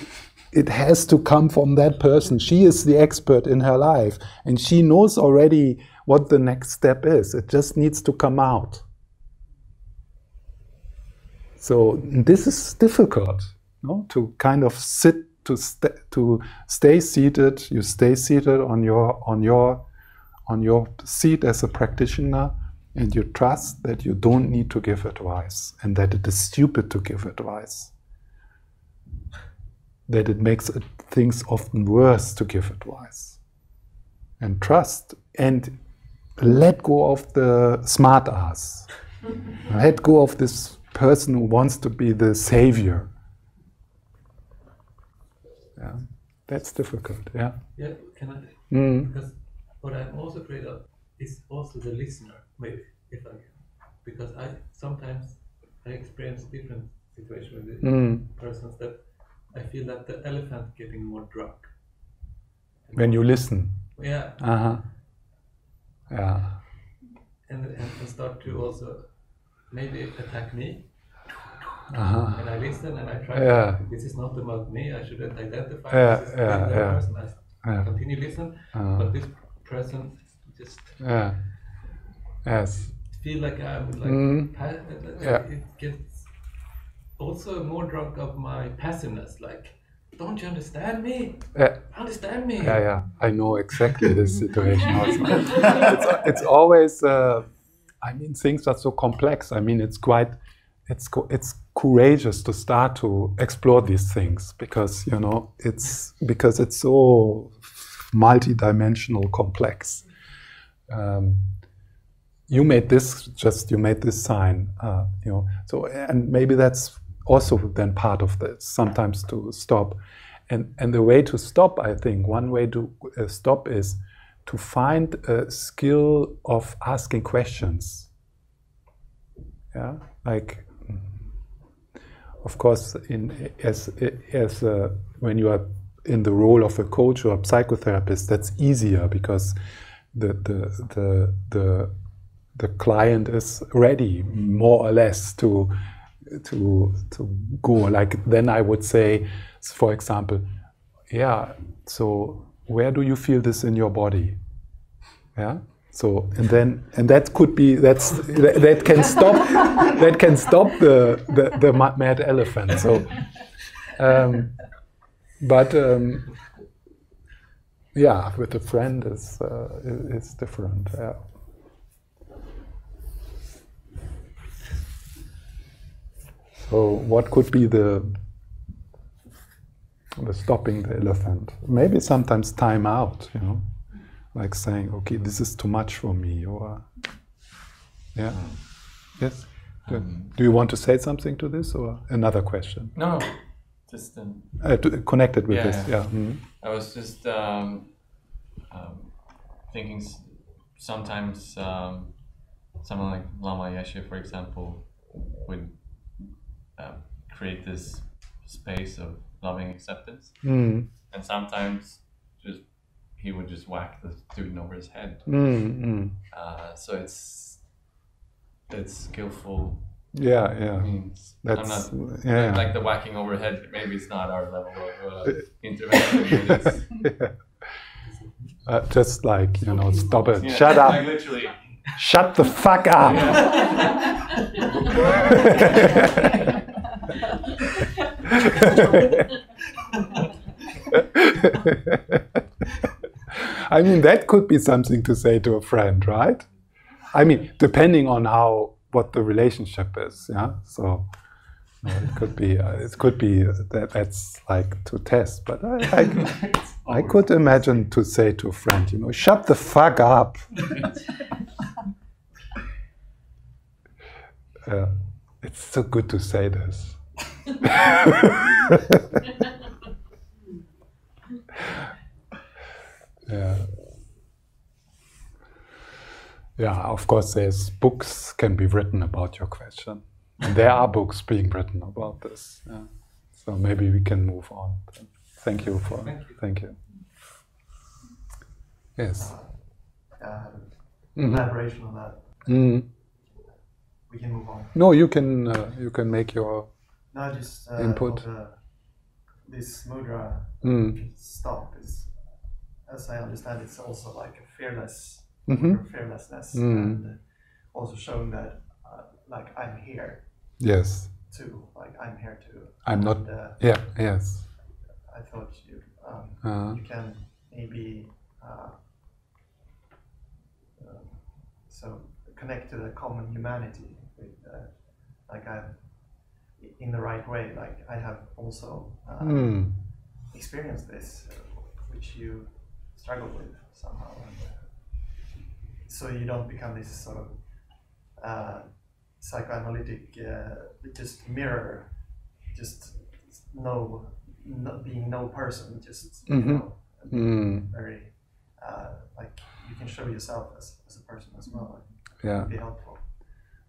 it has to come from that person. She is the expert in her life and she knows already what the next step is. It just needs to come out. So this is difficult, no? To kind of sit, to stay seated. You stay seated on your seat as a practitioner, and you trust that you don't need to give advice, and that it is stupid to give advice. That it makes things often worse to give advice. And trust and let go of the smart ass. Let go of this person who wants to be the savior. Yeah, that's difficult. Yeah. Yeah, can I? Because what I'm also afraid of is also the listener, maybe, if I can. Because sometimes I experience different situations with persons that I feel that the elephant getting more drunk. When you listen. Yeah. Yeah. And start to also maybe attack me. And I listen and I try. This is not about me. I shouldn't identify. This is the person. I continue listen, but this person just feel like I'm like it gets also more drunk of my passiveness. Like, don't you understand me? Understand me? Yeah. I know exactly this situation also. It's always. I mean, things are so complex. I mean, it's courageous to start to explore these things because it's so multi-dimensional, complex. You made this sign, So, and maybe that's also then part of this. Sometimes to stop, and the way to stop, I think, one way to stop is to find a skill of asking questions. Yeah, like, of course, when you are in the role of a coach or a psychotherapist, that's easier because the client is ready, more or less, to go. Like, then I would say, for example, so where do you feel this in your body? Yeah. So and that could be that can stop the mad elephant. So, with a friend is different. Yeah. So what could be the stopping the elephant? Maybe sometimes time out. Like saying, okay, this is too much for me, or yes. Do you want to say something to this, or another question? No, just connected with this. Yeah. I was just thinking. Sometimes someone like Lama Yeshe, for example, would create this space of loving acceptance. Mm. And sometimes just he would just whack the student over his head. So it's skillful. Yeah. Means That's I'm not like the whacking over head. Maybe it's not our level of intervention. But it's, just like, stop it. yeah, Shut up. Like literally. Shut the fuck up. I mean, that could be something to say to a friend, right? I mean, depending on what the relationship is, yeah. So it could be that's like to test, but I could imagine to say to a friend, shut the fuck up. It's so good to say this. Yeah, of course books can be written about your question. And there are books being written about this. Yeah. So maybe we can move on. Thank you. Thank you. Yes. Elaboration on that. We can move on. No, you can make your input. This mudra stop is, as I understand, it's also like a fearlessness, and also showing that like I'm here. Yes. Too, like I'm here too. I'm not. Yes. I thought you can maybe so connect to the common humanity with like in the right way. Like I have also experienced this, which you struggle with somehow, and so you don't become this sort of psychoanalytic, just mirror, just being no person, just very like you can show yourself as a person as well. It would be helpful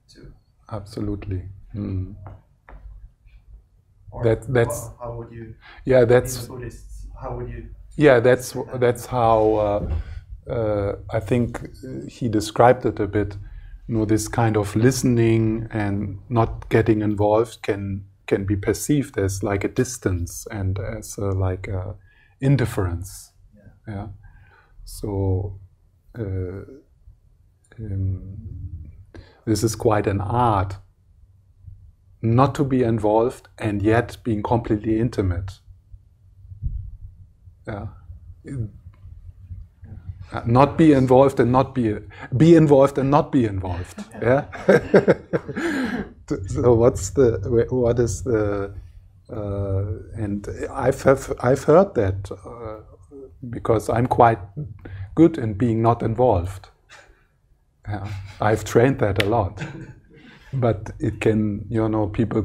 too. Absolutely. Or that's how would you? Yeah, that's Buddhist. How would you? Yeah, that's how I think he described it a bit. This kind of listening and not getting involved can be perceived as like a distance and as like a indifference. Yeah. So this is quite an art, not to be involved and yet being completely intimate. Yeah. Not be involved and not be involved and not be involved. Yeah. So what is the and I've heard that because I'm quite good in being not involved. Yeah. I've trained that a lot. But it can, people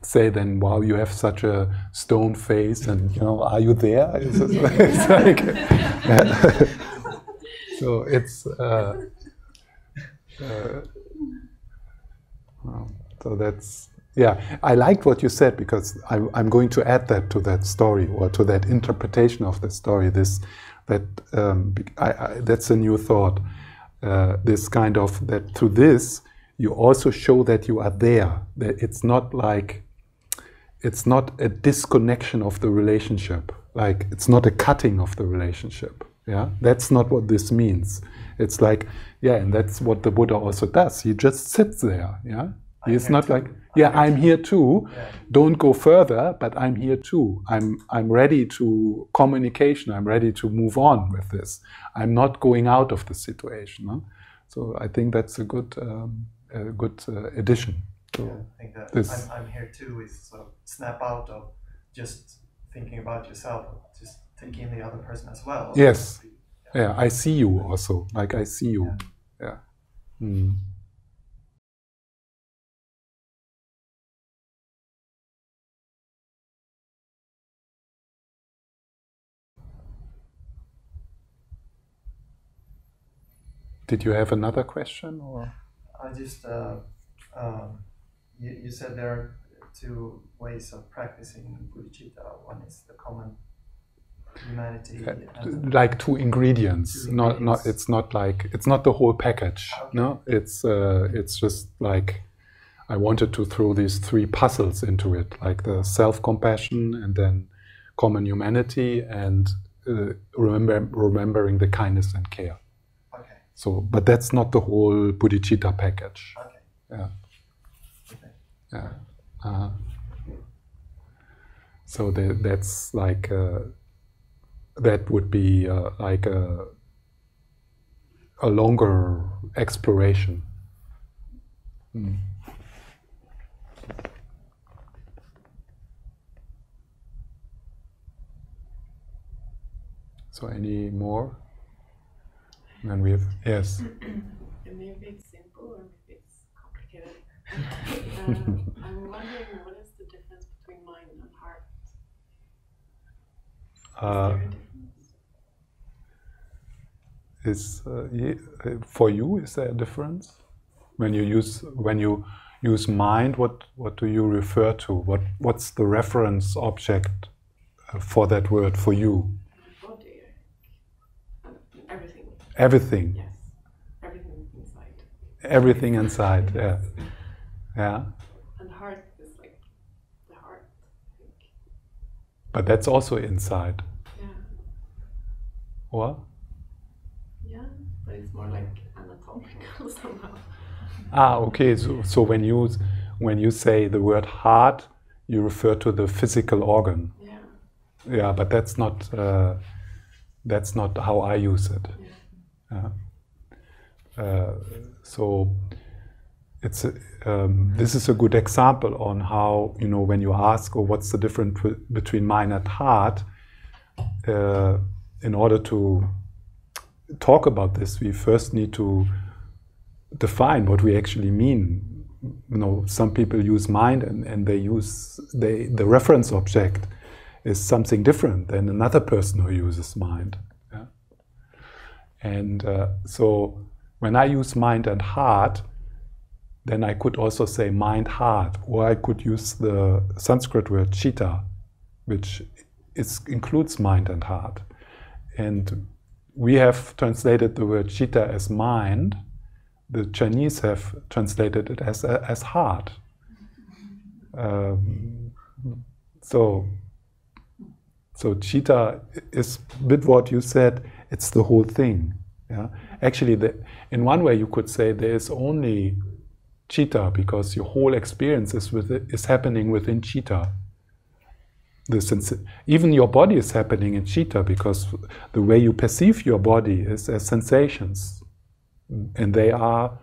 say then, wow, you have such a stone face, and are you there? It's like, so it's so that's I liked what you said, because I'm going to add that to that story, or to that interpretation of the story. That's a new thought. This kind of that through this. You also show that you are there, that it's not a disconnection of the relationship, like it's not a cutting of the relationship. Yeah, that's not what this means. It's like, and that's what the Buddha also does. He just sits there. Yeah, he's not like, I'm here too. Yeah. Don't go further, but I'm here too. I'm ready to communication. I'm ready to move on with this. I'm not going out of the situation. Huh? So I think that's a good addition. So I think that I'm here too is sort of snap out of just thinking about yourself, just take in the other person as well. Yes. Yeah, I see you also. Like I see you. Yeah. Did you have another question, or? I just you said there two ways of practicing bodhicitta. One is the common humanity, and like two ingredients. Not. It's not like it's not the whole package. Okay. No, it's just like I wanted to throw these three puzzles into it, like the self-compassion, and then common humanity, and remembering the kindness and care. Okay. So, but that's not the whole bodhicitta package. Okay. Yeah. Okay. Yeah. So that's like. That would be like a longer exploration. Mm. So any more? And then we have, yes. Maybe it's simple or maybe it's complicated. I'm wondering, what is the difference between mind and heart? For you, is there a difference when you use mind? What do you refer to? What's the reference object for that word for you? Body, everything. Everything. Yes, everything inside. Everything inside. Yeah. Yeah. And heart is like the heart, I think. But that's also inside. Yeah. What? Yeah, but it's more like anatomical somehow. Okay. So when you say the word heart, you refer to the physical organ. Yeah. Yeah, but that's not how I use it. Yeah. So it's this is a good example on how, when you ask, what's the difference between mind and heart, in order to talk about this, we first need to define what we actually mean. Some people use mind and the reference object is something different than another person who uses mind. Yeah? And so when I use mind and heart, then I could also say mind-heart, or I could use the Sanskrit word chitta, which includes mind and heart. And we have translated the word chitta as mind. The Chinese have translated it as heart. So chitta is a bit what you said. It's the whole thing. Yeah. Actually, in one way, you could say there is only chitta because your whole experience is happening within chitta. Even your body is happening in chitta because the way you perceive your body is as sensations, and they are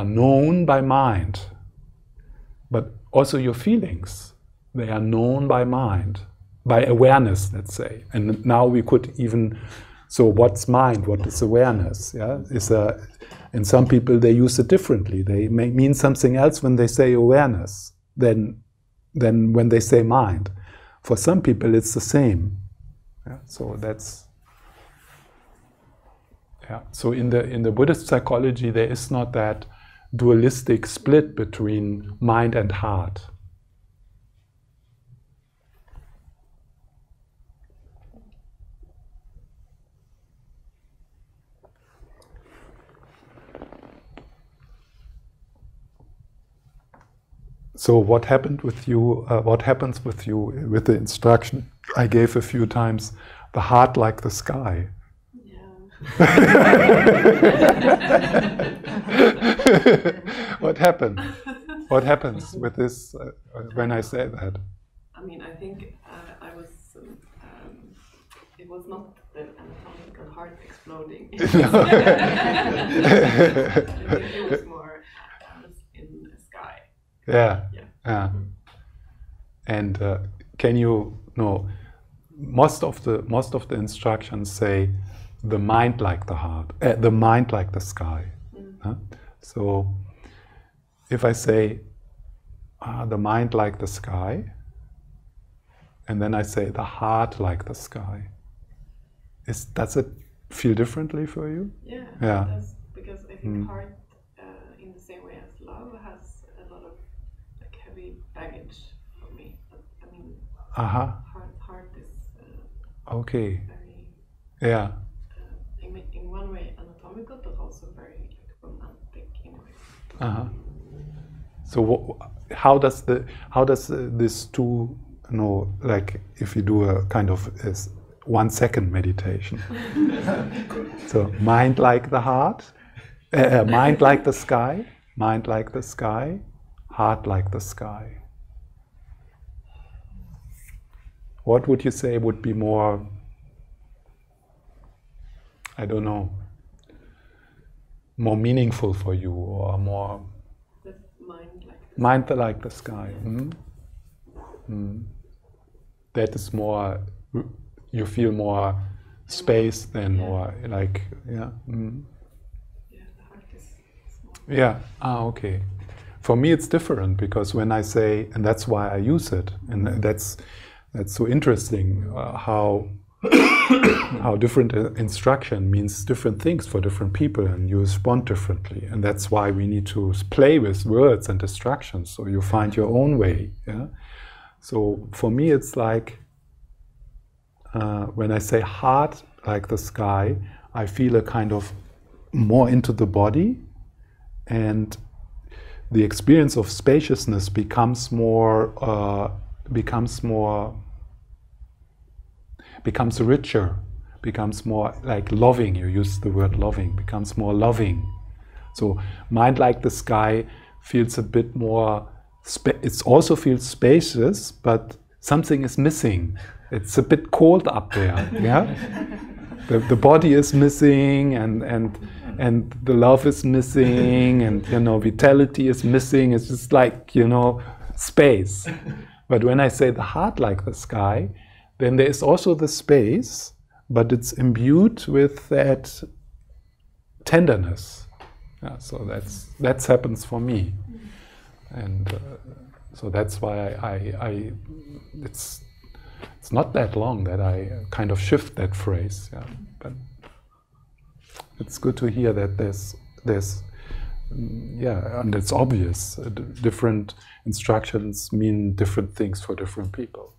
known by mind, but also your feelings, they are known by mind, by awareness, let's say. And now we could even, so what's mind? What is awareness? Yeah, and some people, they use it differently. They may mean something else when they say awareness than when they say mind. For some people, it's the same. Yeah, so that's. Yeah. So in the Buddhist psychology, there is not that dualistic split between mind and heart. So what happened with you? What happens with you with the instruction I gave a few times? The heart like the sky. Yeah. What happened? What happens with this when I say that? I mean, I think I was. It was not the anatomical heart exploding. I think it was more in the sky. Yeah. Yeah. Yeah. And can you know? Most of the instructions say the mind like the heart, the mind like the sky. Huh? So if I say the mind like the sky, and then I say the heart like the sky, does it feel differently for you? Yeah. Yeah. It does, because I think heart, in the same way as love, has a Heart is okay. very, Yeah. in one way anatomical, but also very like, romantic in a way. So how does this two, you know, like if you do a kind of 1 second meditation. So mind like the heart, mind like the sky, mind like the sky, heart like the sky. What would you say would be more, I don't know, more meaningful for you, or more mind like the sky? That is more, you feel more space than more like, yeah. Yeah, the heart is small. Yeah, okay. For me it's different, because when I say, and that's why I use it, and that's so interesting, how different instruction means different things for different people, and you respond differently. And that's why we need to play with words and instructions, so you find your own way. Yeah. So for me, it's like when I say heart like the sky, I feel a kind of more into the body, and the experience of spaciousness becomes richer, becomes more like loving. You use the word loving, becomes more loving. So mind like the sky feels a bit more, it also feels spacious, but something is missing. It's a bit cold up there, yeah? The body is missing, and the love is missing, and, you know, vitality is missing. It's just like, you know, space. But when I say the heart like the sky, then there is also the space, but it's imbued with that tenderness. Yeah, so that happens for me, and so that's why it's not that long that I kind of shift that phrase. Yeah, but it's good to hear that there's yeah, and it's obvious. Different instructions mean different things for different people.